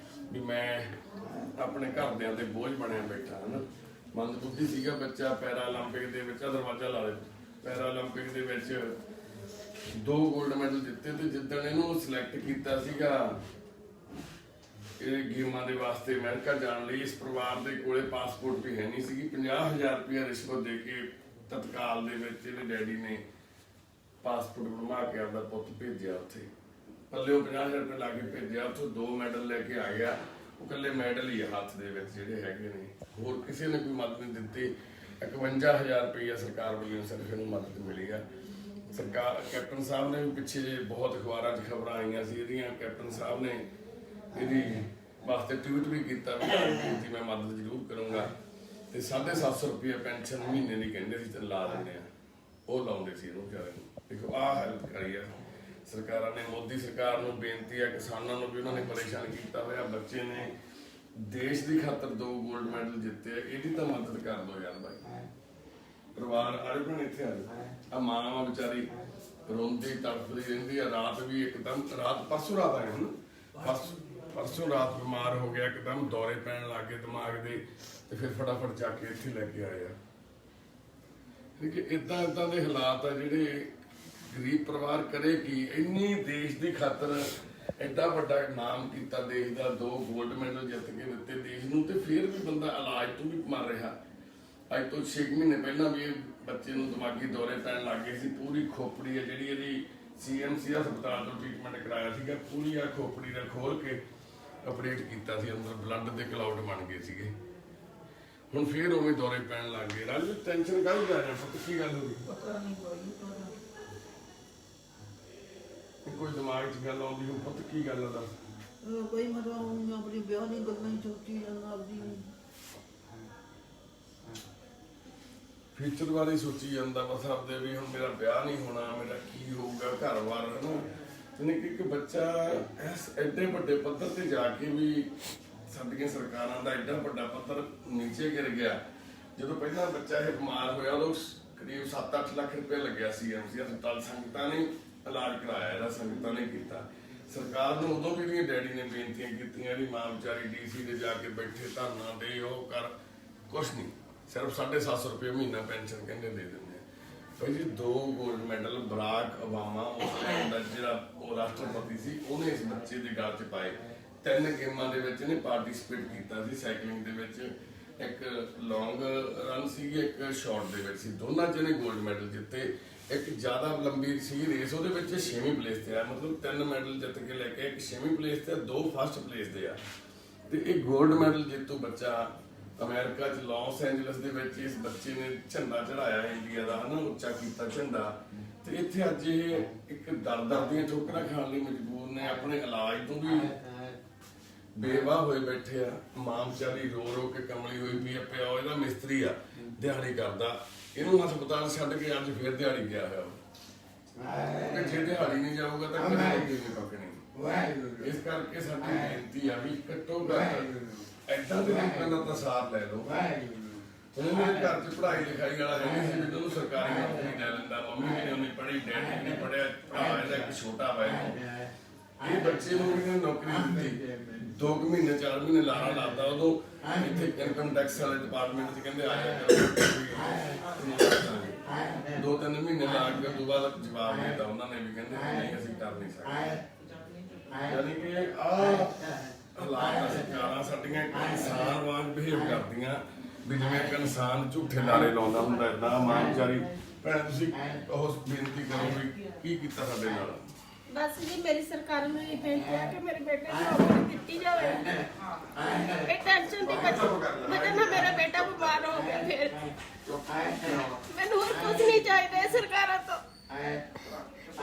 ਵੀ ਮੈਂ ਆਪਣੇ ਘਰਦਿਆਂ ਦੇ ਬੋਝ ਬਣਿਆ ਬੈਠਾ ਹਨਾ। ਮੰਦਬੁੱਧੀ ਸੀਗਾ ਬੱਚਾ। ਪੈਰਾ ਓਲੰਪਿਕ ਦੇ ਵਿੱਚ ਦਰਵਾਜ਼ਾ ਲਾ ਦੇ, ਪੈਰਾ ਓਲੰਪਿਕ ਦੇ ਵਿੱਚ 2 골ਡ ਮੈਡਲ ਜਿੱਤੇ। ਤੇ ਜਿੱਦਣ ਇਹਨੂੰ ਸਿਲੈਕਟ ਕੀਤਾ ਸੀਗਾ ਇਹ ਗੇਮਾਂ ਦੇ ਵਾਸਤੇ ਅਮਰੀਕਾ ਜਾਣ ਲਈ, ਇਸ ਪਰਿਵਾਰ ਦੇ ਕੋਲੇ ਪਾਸਪੋਰਟ ਵੀ ਹੈ ਨਹੀਂ ਸੀਗੀ। 50,000 ਰੁਪਇਆ ਰਿਸ਼ਵਤ ਦੇ ਕੇ ਤਤਕਾਲ ਦੇ ਵਿੱਚ ਇਹਦੇ ਡੈਡੀ ਨੇ ਪਾਸਪੋਰਟ ਬਣਵਾ ਕੇ ਆਪਦਾ ਪੁੱਤ ਭੇਜਿਆ ਉੱਥੇ। ਪੱਲਿਓ 50,000 ਰੁਪਏ ਲਾ ਕੇ ਭੇਜਿਆ, ਉੱਥੋਂ 2 ਮੈਡਲ ਲੈ ਕੇ ਆ ਗਿਆ। ਉਹ ਇਕੱਲੇ ਮੈਡਲ ਹੀ ਆ ਹੱਥ ਦੇ ਵਿੱਚ ਜਿਹੜੇ ਹੈਗੇ ਨੇ, ਹੋਰ ਕਿਸੇ ਨੇ ਕੋਈ ਮਦਦ ਨਹੀਂ ਦਿੱਤੀ। 51,000 ਰੁਪਇਆ ਸਰਕਾਰ ਵੱਲੋਂ ਸਿਰਫ ਇਹਨੂੰ ਮਦਦ ਮਿਲੀ ਆ। ਸਰਕਾਰ ਕੈਪਟਨ ਸਾਹਿਬ ਨੇ ਵੀ ਪਿੱਛੇ ਜੇ ਬਹੁਤ ਅਖਬਾਰਾਂ 'ਚ ਖਬਰਾਂ ਆਈਆਂ ਸੀ ਇਹਦੀਆਂ। ਕੈਪਟਨ ਸਾਹਿਬ ਨੇ ਇਹਦੀ ਵਾਸਤੇ ਟਵੀਟ ਵੀ ਕੀਤਾ ਵੀ ਮੈਂ ਮਦਦ ਜ਼ਰੂਰ ਕਰੂੰਗਾ। ਤੇ 750 ਰੁਪਇਆ ਪੈਨਸ਼ਨ ਮਹੀਨੇ ਦੀ ਕਹਿੰਦੇ ਸੀ ਤੇ ਲਾ ਦਿੰਦੇ ਆ, ਉਹ ਲਾਉਂਦੇ ਸੀ ਇਹਨੂੰ ਵਿਚਾਰੇ ਨੂੰ। ਦੇਖੋ ਆਹ ਹੈਲਪ ਕਰੀ ਆ ਸਰਕਾਰਾਂ ਨੇ। ਮੋਦੀ ਸਰਕਾਰ ਨੂੰ ਬੇਨਤੀ ਆ, ਕਿਸਾਨਾਂ ਨੂੰ ਵੀ ਉਹਨਾਂ ਨੇ ਪਰੇਸ਼ਾਨ ਕੀਤਾ ਹੋਇਆ। ਬੱਚੇ ਨੇ ਦੇਸ਼ ਦੀ ਖਾਤਰ 2 골ਡ ਮੈਡਲ ਜਿੱਤੇ ਆ, ਇਹਦੀ ਤਾਂ ਮਦਦ ਕਰ ਦਿਓ ਯਾਰ ਬਾਈ। ਪਰਿਵਾਰ ਆਲੇ ਭੈਣ ਇੱਥੇ ਆ ਜਾਓ। ਆ ਮਾਂ ਵਿਚਾਰੀ ਰੋਂਦੀ ਤੜਫਦੀ ਰਹਿੰਦੀ ਆ। ਰਾਤ ਵੀ ਇੱਕਦਮ ਪਰਸੋਂ ਰਾਤ ਆਏ ਹੁਣ, ਪਰਸੋਂ ਰਾਤ ਬਿਮਾਰ ਹੋ ਗਿਆ, ਇੱਕਦਮ ਦੌਰੇ ਪੈਣ ਲੱਗ ਗਏ ਦਿਮਾਗ ਦੇ। ਤੇ ਫਿਰ ਫਟਾਫਟ ਜਾ ਕੇ ਇੱਥੇ ਲੈ ਕੇ ਆਏ ਆ। ਏਦਾਂ ਦੇ ਹਾਲਾਤ ਆ ਜਿਹੜੇ ਗਰੀਬ ਪਰਿਵਾਰ ਕਰੇ ਕੀ। ਇੰਨੀ ਦੇਸ਼ ਦੀ ਖਾਤਰ ਐਡਾ ਵੱਡਾ ਨਾਮ ਕੀਤਾ ਦੇਸ਼ ਦਾ, 2 골ਡ ਮੈਡਲ ਜਿੱਤ ਕੇ ਦਿੱਤੇ ਦੇਸ਼ ਨੂੰ, ਤੇ ਫਿਰ ਵੀ ਬੰਦਾ ਇਲਾਜ ਤੋਂ ਵੀ ਮਰ ਰਿਹਾ। ਅੱਜ ਤੋਂ 6 ਮਹੀਨੇ ਪਹਿਲਾਂ ਵੀ ਬੱਚੇ ਨੂੰ ਦਿਮਾਗੀ ਦੌਰੇ ਪੈਣ ਲੱਗ ਗਏ ਸੀ। ਪੂਰੀ ਖੋਪੜੀ ਹੈ ਜਿਹੜੀ ਇਹਦੀ CMC ਹਸਪਤਾਲ ਤੋਂ ਟ੍ਰੀਟਮੈਂਟ ਕਰਾਇਆ ਸੀਗਾ, ਪੂਰੀ ਆ ਖੋਪੜੀ ਦਾ ਖੋਲ ਕੇ ਆਪਰੇਟ ਕੀਤਾ ਸੀ। ਅੰਦਰ ਬਲੱਡ ਦੇ ਕਲਾਉਡ ਬਣ ਗਏ ਸੀਗੇ। ਹੁਣ ਫੇਰ ਉਵੇਂ ਦੌਰੇ ਪੈਣ ਲੱਗ ਗਏ। ਰਾਜੂ ਟੈਨਸ਼ਨ ਕਾਹਦੀ ਲੈ ਰਿਹਾ ਪੁੱਤ? ਕੀ ਗੱਲ ਹੋ ਗਈ? ਕੋਈ ਦਿਮਾਗ 'ਚ ਗੱਲ ਆਉਂਦੀ ਹੋ ਪੁੱਤ? ਕੀ ਗੱਲ ਆ ਦੱਸ। ਕੋਈ ਮਤਲਬ ਆਪਣੀ ਵਿਆਹ ਦੀ ਗੱਲਾਂ ਹੀ ਸੋਚੀ ਜਾਂਦਾ, ਆਪਦੀ ਫਿਊਚਰ ਬਾਰੇ ਸੋਚੀ ਜਾਂਦਾ ਬਸ ਆਪਦੇ, ਵੀ ਹੁਣ ਮੇਰਾ ਵਿਆਹ ਨਹੀਂ ਹੋਣਾ, ਮੇਰਾ ਕੀ ਹੋਊਗਾ ਘਰ-ਬਾਰ ਹੈ ਨਾ। ਯਾਨੀ ਕਿ ਇੱਕ ਬੱਚਾ ਇਸ ਐਡੇ ਵੱਡੇ ਪੱਧਰ ਤੇ ਜਾ ਕੇ ਵੀ ਸਾਡੀਆਂ ਸਰਕਾਰਾਂ ਦਾ ਐਡਾ ਵੱਡਾ ਪੱਧਰ ਨੀਚੇ ਗਿਰ ਗਿਆ। ਜਦੋਂ ਪਹਿਲਾਂ ਬੱਚਾ ਇਹ ਬਿਮਾਰ ਹੋਇਆ ਉਦੋਂ ਕਰੀਬ 7-8 ਲੱਖ ਰੁਪਏ ਲੱਗਿਆ ਸੀ ਐਮਸੀ ਹਸਪਤਾਲ। ਸੰਗਤਾਂ ਨੇ ਇਲਾਜ ਕਰਾਇਆ ਇਹਦਾ, ਸੰਗਤਾਂ ਨੇ ਕੀਤਾ। ਸਰਕਾਰ ਨੂੰ ਉਦੋਂ ਵੀ ਡੈਡੀ ਨੇ ਬੇਨਤੀਆਂ ਕੀਤੀਆਂ ਵੀ ਮਾਂ ਵਿਚਾਰੀ ਡੀਸੀ ਦੇ ਜਾ ਕੇ ਬੈਠੇ ਧਰਨਾ ਦੇ ਉਹ ਕਰ, ਕੁਛ ਨਹੀਂ, ਸਿਰਫ 750 ਰੁਪਏ ਮਹੀਨਾ ਪੈਨਸ਼ਨ ਕਹਿੰਦੇ ਦੇ ਦਿੰਦੇ ਆ। ਭਾਈ ਜੀ 2 ਗੋਲਡ ਮੈਡਲ ਬਰਾਕ ਓਬਾਮਾ ਉਸ ਟਾਈਮ ਦਾ ਜਿਹੜਾ ਉਹ ਰਾਸ਼ਟਰਪਤੀ ਸੀ, ਉਹਨੇ ਇਸ ਬੱਚੇ ਦੇ ਗਲ 'ਚ ਪਾਏ। 3 ਗੇਮਾਂ ਦੇ ਵਿੱਚ ਇਹਨੇ ਪਾਰਟਿਸਿਪੇਟ ਕੀਤਾ ਸੀ। ਸਾਈਕਲਿੰਗ ਦੇ ਵਿੱਚ ਇੱਕ ਲੌਂਗ ਰਨ ਸੀ, ਇੱਕ ਸ਼ਾਰਟ ਦੇ ਵਿੱਚ ਸੀ, ਦੋਨਾਂ 'ਚ ਇਹਨੇ ਗੋਲਡ ਮੈਡਲ ਜਿੱਤੇ। ਇੱਕ ਜ਼ਿਆਦਾ ਲੰਬੀ ਸੀ ਰੇਸ, ਉਹਦੇ ਵਿੱਚ 6ਵੀਂ ਪਲੇਸ ਤੇ ਆ, ਮਤਲਬ 3 ਮੈਡਲ ਜਿੱਤ ਕੇ ਲੈ ਕੇ, ਇੱਕ 6ਵੀਂ ਪਲੇਸ ਤੇ 2 ਫਸਟ ਪਲੇਸ ਦੇ ਆ। ਤੇ ਇਹ ਗੋਲਡ ਮੈਡਲ ਜੇਤੂ ਬੱਚਾ ਅਮਰੀਕਾ 'ਚ ਲਾਸ ਐਂਜਲਸ ਦੇ ਵਿੱਚ ਇਸ ਬੱਚੇ ਨੇ ਝੰਡਾ ਚੜਾਇਆ ਇੰਡੀਆ ਦਾ, ਹਨਾ, ਉੱਚਾ ਕੀਤਾ ਝੰਡਾ। ਤੇ ਇੱਥੇ ਅੱਜ ਇਹ ਇੱਕ ਦਰ ਦੀਆਂ ਠੋਕਰਾਂ ਖਾਣ ਲਈ ਮਜਬੂਰ ਨੇ, ਆਪਣੇ ਇਲਾਜ ਤੋਂ ਵੀ ਬੇਵਾਹ ਹੋਏ ਬੈਠੇ ਆ। ਮਾਂ ਵਿਚਾਰੀ ਰੋ ਰੋ ਕੇ ਕਮਲੀ ਹੋਈ ਪਈ ਆ, ਪਿਓ ਇਹਦਾ ਮਿਸਤਰੀ ਆ, ਦਿਹਾੜੀ ਕਰਦਾ, ਇਹਨੂੰ ਹਸਪਤਾਲ ਛੱਡ ਕੇ ਅੱਜ ਫਿਰ ਦਿਹਾੜੀ ਗਿਆ ਹੋਇਆ। ਜੇ ਦਿਹਾੜੀ ਨਹੀਂ ਜਾਊਗਾ ਤਾਂ ਕਿਹਨੇ ਨਹੀਂ ਪਕਣੀ। ਇਸ ਕਰਕੇ ਸਾਡੀ ਬੇਨਤੀ ਆ ਵੀ ਘੱਟੋ ਘੱਟ ਏਦਾਂ ਦੇ ਲੋਕਾਂ ਦਾ ਤਾਂ ਸਾਥ ਲੈ ਲਓ। ਉਹਨੇ ਮੇਰੇ ਘਰ 'ਚ ਪੜ੍ਹਾਈ ਲਿਖਾਈ ਵਾਲਾ ਹੈ ਨਹੀਂ ਸੀ, ਜਦੋਂ ਉਹਨੂੰ ਸਰਕਾਰੀ ਨੌਕਰੀ ਲੈ ਲੈਂਦਾ। ਮੰਮੀ ਨੇ ਉਹਨੇ ਪੜ੍ਹੀ, ਡੈਡੀ ਨੇ ਪੜ੍ਹਿਆ, ਭਰਾ ਇਹਦਾ ਇੱਕ ਛੋਟਾ ਵਾ। ਇਹ ਬੱਚੇ ਨੂੰ ਵੀ ਨੌਕਰੀ ਦਿੱਤੀ, 2 ਮਹੀਨੇ 4 ਮਹੀਨੇ ਲਾਹਾ ਲਾਤਾ। ਉਦੋਂ ਇੱਥੇ ਇਨਕਮ ਟੈਕਸ ਵਾਲੇ ਡਿਪਾਰਟਮੈਂਟ 'ਚ ਕਹਿੰਦੇ ਆ ਜਾ ਕਰੋ, 2-3 ਮਹੀਨੇ ਲਾ ਕੇ ਤੋਂ ਬਾਅਦ ਜਵਾਬ ਦੇਤਾ ਉਹਨਾਂ ਨੇ ਵੀ, ਕਹਿੰਦੇ ਨਹੀਂ ਅਸੀਂ ਕਰ ਨਹੀਂ ਸਕਦੇ। ਯਾਨੀ ਕਿ ਹਾਲਾਤ ਸਰਕਾਰਾਂ ਸਾਡੀਆਂ ਇਨਸਾਨ ਵਾਂਗ ਬਿਹੇਵ ਕਰਦੀਆਂ ਵੀ ਜਿਵੇਂ ਇੱਕ ਇਨਸਾਨ ਝੂਠੇ ਲਾਰੇ ਲਾਉਂਦਾ ਹੁੰਦਾ। ਏਦਾਂ ਮਾਂ ਵਿਚਾਰੀ ਭੈਣ, ਤੁਸੀਂ ਉਹ ਬੇਨਤੀ ਕਰੋ ਵੀ ਕੀ ਕੀਤਾ ਸਾਡੇ ਨਾਲ। ਬਸ ਜੀ ਮੇਰੀ ਸਰਕਾਰ ਨੂੰ ਇਹ ਬੇਨਤੀ ਹੈ ਕਿ ਮੇਰੇ ਬੇਟੇ ਨੂੰ ਨੌਕਰੀ ਦਿੱਤੀ ਜਾਵੇ। ਇਹ ਟੈਨਸ਼ਨ ਦੀ ਵਜ੍ਹਾ ਨਾਲ ਮੇਰਾ ਬੇਟਾ ਬਿਮਾਰ ਹੋ ਗਿਆ। ਫਿਰ ਮੈਨੂੰ ਹੋਰ ਕੁਝ ਨਹੀਂ ਚਾਹੀਦਾ ਸਰਕਾਰਾਂ ਤੋਂ,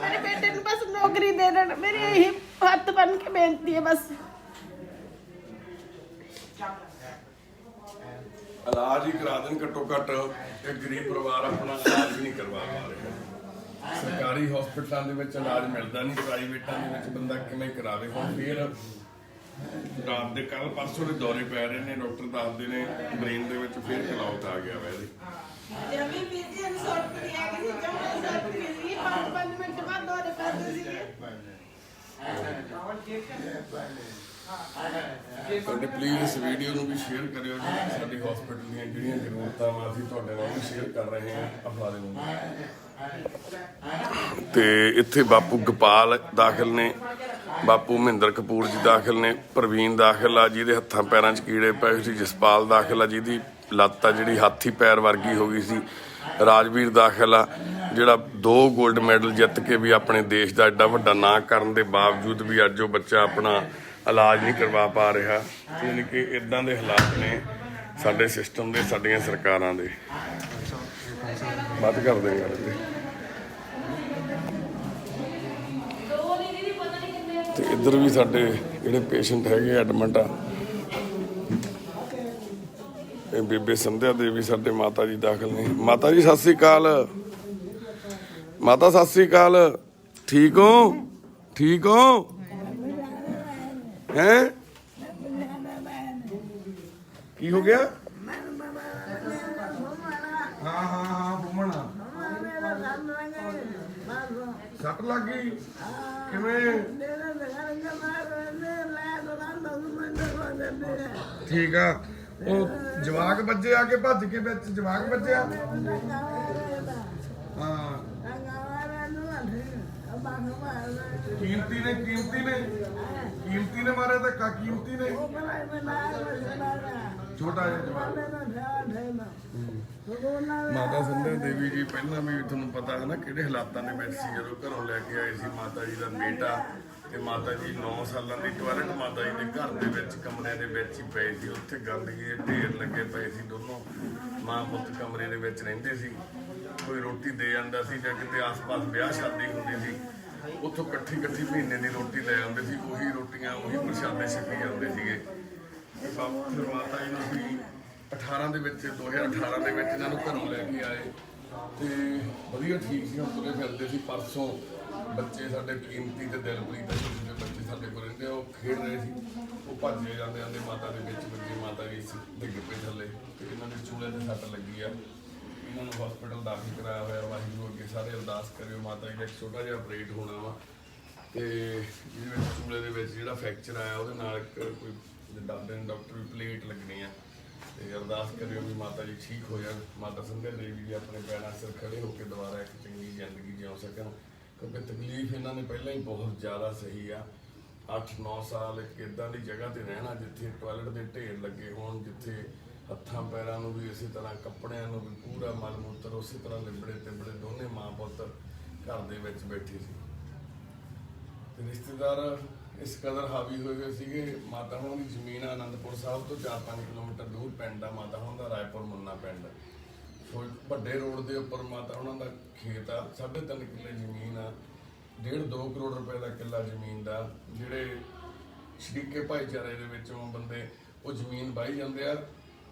ਮੇਰੇ ਬੇਟੇ ਨੂੰ ਬਸ ਨੌਕਰੀ ਦੇ ਦੇਣ, ਮੇਰੀ ਇਹੀ ਹੱਥ ਬੰਨ ਕੇ ਬੇਨਤੀ ਹੈ ਬਸ। ਇਲਾਜ ਹੀ ਕਰਾ ਦੇਣ ਘੱਟੋ ਘੱਟ। ਇੱਕ ਗਰੀਬ ਪਰਿਵਾਰ ਆਪਣਾ ਇਲਾਜ ਵੀ ਨਹੀਂ ਕਰਵਾ ਪਾ ਰਿਹਾ। ਸਰਕਾਰੀ ਹਸਪਤਾਲਾਂ ਦੇ ਵਿੱਚ ਇਲਾਜ ਮਿਲਦਾ ਨਹੀਂ, ਪ੍ਰਾਈਵੇਟਾਂ ਦੇ ਵਿੱਚ ਬੰਦਾ ਕਿਵੇਂ ਕਰਾਵੇ। ਹੁਣ ਫਿਰ ਰਾਤ ਦੇ ਕੱਲ ਪਰਸੋਂ ਦੇ ਦੌਰੇ ਪੈ ਰਹੇ ਨੇ, ਡਾਕਟਰ ਦੱਸਦੇ ਨੇ ਬ੍ਰੇਨ ਦੇ ਵਿੱਚ ਫਿਰ ਕਲੌਟ ਆ ਗਿਆ ਵਾ ਇਹਦੇ। ਜਮੀ ਪੀਜੀ ਅਨਸੋਟ ਤੇ ਆ ਗਈ ਸੀ, ਜਮੀ ਅਨਸੋਟ ਪੀਜੀ 5 ਮਿੰਟ ਬਾਅਦ ਦੌਰੇ ਪੈਂਦੇ ਸੀਗੇ। ਤੁਹਾਡੇ ਪਲੀਜ਼ ਇਸ ਵੀਡੀਓ ਨੂੰ ਵੀ ਸ਼ੇਅਰ ਕਰਿਓ ਜੀ। ਸਾਡੀ ਹਸਪੀਟਲ ਦੀਆਂ ਜਿਹੜੀਆਂ ਜ਼ਰੂਰਤਾਂ ਵਾ ਅਸੀਂ ਤੁਹਾਡੇ ਨਾਲ ਵੀ ਸ਼ੇਅਰ ਕਰ ਰਹੇ ਹਾਂ ਅਫਵਾਹ ਨੂੰ। ਤੇ ਇੱਥੇ ਬਾਪੂ ਗੋਪਾਲ ਦਾਖਲ ਨੇ, ਬਾਪੂ ਮਹਿੰਦਰ ਕਪੂਰ ਜੀ ਦਾਖਲ ਨੇ, ਪ੍ਰਵੀਨ ਦਾਖਲ ਆ ਜਿਹਦੇ ਹੱਥਾਂ ਪੈਰਾਂ 'ਚ ਕੀੜੇ ਪਏ ਸੀ, ਜਸਪਾਲ ਦਾਖਲ ਆ ਜਿਹਦੀ ਲੱਤ ਆ ਜਿਹੜੀ ਹਾਥੀ ਪੈਰ ਵਰਗੀ ਹੋ ਗਈ ਸੀ, ਰਾਜਵੀਰ ਦਾਖਲ ਆ ਜਿਹੜਾ 2 ਗੋਲਡ ਮੈਡਲ ਜਿੱਤ ਕੇ ਵੀ ਆਪਣੇ ਦੇਸ਼ ਦਾ ਐਡਾ ਵੱਡਾ ਨਾਂ ਕਰਨ ਦੇ ਬਾਵਜੂਦ ਵੀ ਅੱਜ ਉਹ ਬੱਚਾ ਆਪਣਾ ਇਲਾਜ ਨਹੀਂ ਕਰਵਾ ਪਾ ਰਿਹਾ। ਯਾਨੀ ਕਿ ਇਦਾਂ ਦੇ ਹਾਲਾਤ ਨੇ ਸਾਡੇ ਸਿਸਟਮ ਦੇ, ਸਾਡੀਆਂ ਸਰਕਾਰਾਂ ਦੇ। ਬਾਤ ਕਰਦੇ ਹਾਂ ਗੱਲ ਤੇ ਇੱਧਰ ਵੀ ਸਾਡੇ ਜਿਹੜੇ ਪੇਸ਼ੈਂਟ ਹੈਗੇ ਐਡਮਿਟ ਆ। ਇਹ ਬੇਬੇ ਸੰਧਿਆ ਦੇਵੀ ਸਾਡੇ ਮਾਤਾ ਜੀ ਦਾਖਲ ਨੇ। ਮਾਤਾ ਜੀ ਸਤਿ ਸ੍ਰੀ ਅਕਾਲ। ਮਾਤਾ ਸਤਿ ਸ੍ਰੀ ਅਕਾਲ। ਠੀਕ ਹੋ? ਠੀਕ ਹੋ ਹੈ? ਕੀ ਹੋ ਗਿਆ? ਹਾਂ ਘੁੰਮਣਾ ਸੱਟ ਲੱਗ ਗਈ ਕਿਵੇਂ? ਠੀਕ ਆ। ਉਹ ਜਵਾਕ ਬੱਜੇ ਆ ਕੇ ਭੱਜ ਕੇ ਵਿੱਚ ਜਵਾਕ ਬੱਜਿਆ। ਹਾਂ ਕੀਮਤੀ ਨੇ ਮਾਰਿਆ ਧੱਕਾ। ਕੀਮਤੀ ਨੇ ਛੋਟਾ ਜਿਹਾ ਜਵਾਕ। ਮਾਤਾ ਸੰਧਿਆ ਦੇਵੀ ਜੀ ਪਹਿਲਾਂ ਵੀ ਤੁਹਾਨੂੰ ਪਤਾ ਹੈ ਨਾ ਕਿਹੜੇ ਹਾਲਾਤਾਂ ਦੇ ਵਿੱਚ ਸੀ ਜਦੋਂ ਘਰੋਂ ਲੈ ਕੇ ਆਏ ਸੀ ਮਾਤਾ ਜੀ ਦਾ ਬੇਟਾ। ਤੇ ਮਾਤਾ ਜੀ 9 ਸਾਲਾਂ ਦੀ ਟਾਇਲਟ ਮਾਤਾ ਜੀ ਦੇ ਘਰ ਦੇ ਵਿੱਚ ਕਮਰੇ ਦੇ ਵਿੱਚ ਹੀ ਪਏ ਸੀ। ਉੱਥੇ ਗੰਦਗੀ ਦੇ ਢੇਰ ਲੱਗੇ ਪਏ ਸੀ। ਦੋਨੋਂ ਮਾਂ ਪੁੱਤ ਕਮਰੇ ਦੇ ਵਿੱਚ ਰਹਿੰਦੇ ਸੀ। ਕੋਈ ਰੋਟੀ ਦੇ ਜਾਂਦਾ ਸੀ ਜਾਂ ਕਿਤੇ ਆਸ-ਪਾਸ ਵਿਆਹ ਸ਼ਾਦੀ ਹੁੰਦੀ ਸੀ, ਉੱਥੋਂ ਇਕੱਠੀ ਮਹੀਨੇ ਦੀ ਰੋਟੀ ਲੈ ਆਉਂਦੇ ਸੀ। ਉਹੀ ਰੋਟੀਆਂ ਉਹੀ ਪ੍ਰਸ਼ਾਦੇ ਛਕੀ ਜਾਂਦੇ ਸੀਗੇ। ਫਿਰ ਮਾਤਾ ਜੀ ਨੂੰ ਅਸੀਂ 2018 ਦੇ ਵਿੱਚ ਇਹਨਾਂ ਨੂੰ ਘਰੋਂ ਲੈ ਕੇ ਆਏ ਤੇ ਵਧੀਆ ਠੀਕ ਸੀ, ਹੁਣ ਤੁਰੇ ਫਿਰਦੇ ਸੀ। ਪਰਸੋਂ ਬੱਚੇ ਸਾਡੇ ਕੀਮਤੀ ਤੇ ਦਿਲਪ੍ਰੀਤ ਦੇ ਬੱਚੇ ਸਾਡੇ ਕੋਲ ਰਹਿੰਦੇ ਆ, ਉਹ ਖੇਡ ਰਹੇ ਸੀ, ਉਹ ਭੱਜੇ ਜਾਂਦੇ ਜਾਂਦੇ ਮਾਤਾ ਦੇ ਵਿੱਚ ਵੱਜੀ, ਮਾਤਾ ਜੀ ਡਿੱਗ ਪਏ ਥੱਲੇ ਤੇ ਇਹਨਾਂ ਦੇ ਚੂਲੇ ਤੇ ਸੱਟ ਲੱਗੀ ਆ। ਇਹਨਾਂ ਨੂੰ ਹਸਪੀਟਲ ਦਾਖਲ ਕਰਾਇਆ ਹੋਇਆ। ਵਾਹਿਗੁਰੂ ਅੱਗੇ ਸਾਰੇ ਅਰਦਾਸ ਕਰਿਓ, ਮਾਤਾ ਜੀ ਦਾ ਇੱਕ ਛੋਟਾ ਜਿਹਾ ਆਪਰੇਟ ਹੋਣਾ ਵਾ ਤੇ ਜਿਹਦੇ ਵਿੱਚ ਚੂਲੇ ਦੇ ਵਿੱਚ ਜਿਹੜਾ ਫ੍ਰੈਕਚਰ ਆਇਆ ਉਹਦੇ ਨਾਲ ਇੱਕ ਕੋਈ ਡਾਕਟਰ ਵੀ ਪਲੇਟ ਲੱਗਣੀ ਆ ਤੇ ਅਰਦਾਸ ਕਰਿਓ ਵੀ ਮਾਤਾ ਜੀ ਠੀਕ ਹੋ ਜਾਣ। ਮਾਤਾ ਸੰਧਿਆ ਦੇਵੀ ਜੀ ਆਪਣੇ ਪੈਰਾਂ ਸਿਰ ਖੜੇ ਹੋ ਕੇ ਦੁਬਾਰਾ ਇੱਕ ਚੰਗੀ ਜ਼ਿੰਦਗੀ ਜਿਉ ਸਕਣ, ਕਿਉਂਕਿ ਤਕਲੀਫ ਇਹਨਾਂ ਨੇ ਪਹਿਲਾਂ ਹੀ ਬਹੁਤ ਜ਼ਿਆਦਾ ਸਹੀ ਆ। 8-9 ਸਾਲ ਇੱਕ ਇੱਦਾਂ ਦੀ ਜਗ੍ਹਾ ਤੇ ਰਹਿਣਾ ਜਿੱਥੇ ਟਾਇਲਟ ਦੇ ਢੇਰ ਲੱਗੇ ਹੋਣ, ਜਿੱਥੇ ਹੱਥਾਂ ਪੈਰਾਂ ਨੂੰ ਵੀ ਇਸੇ ਤਰ੍ਹਾਂ, ਕੱਪੜਿਆਂ ਨੂੰ ਵੀ ਪੂਰਾ ਮਲ ਮੂਤਰ ਉਸੇ ਤਰ੍ਹਾਂ ਲਿਬੜੇ ਤਿਬੜੇ ਦੋਨੇ ਮਾਂ ਪੁੱਤ ਘਰ ਦੇ ਵਿੱਚ ਬੈਠੇ ਸੀ ਤੇ ਰਿਸ਼ਤੇਦਾਰ ਇਸ ਕਦਰ ਹਾਵੀ ਹੋਏ ਹੋਏ ਸੀਗੇ। ਮਾਤਾ ਹੋਣਾ ਦੀ ਜ਼ਮੀਨ ਆਨੰਦਪੁਰ ਸਾਹਿਬ ਤੋਂ 4-5 ਕਿਲੋਮੀਟਰ ਦੂਰ ਪਿੰਡ ਆ ਮਾਤਾ ਹੋਣਾ ਦਾ, ਰਾਏਪੁਰ ਮੁੰਨਾ ਪਿੰਡ। ਸੋ ਵੱਡੇ ਰੋਡ ਦੇ ਉੱਪਰ ਮਾਤਾ ਹੋਣਾ ਦਾ ਖੇਤ ਆ, 3.5 ਕਿੱਲੇ ਜ਼ਮੀਨ ਆ, 1.5-2 ਕਰੋੜ ਰੁਪਏ ਦਾ ਕਿੱਲਾ ਜ਼ਮੀਨ ਦਾ। ਜਿਹੜੇ ਸ਼ਰੀਕੇ ਭਾਈਚਾਰੇ ਦੇ ਵਿੱਚੋਂ ਬੰਦੇ ਉਹ ਜ਼ਮੀਨ ਵਾਹੀ ਜਾਂਦੇ ਆ।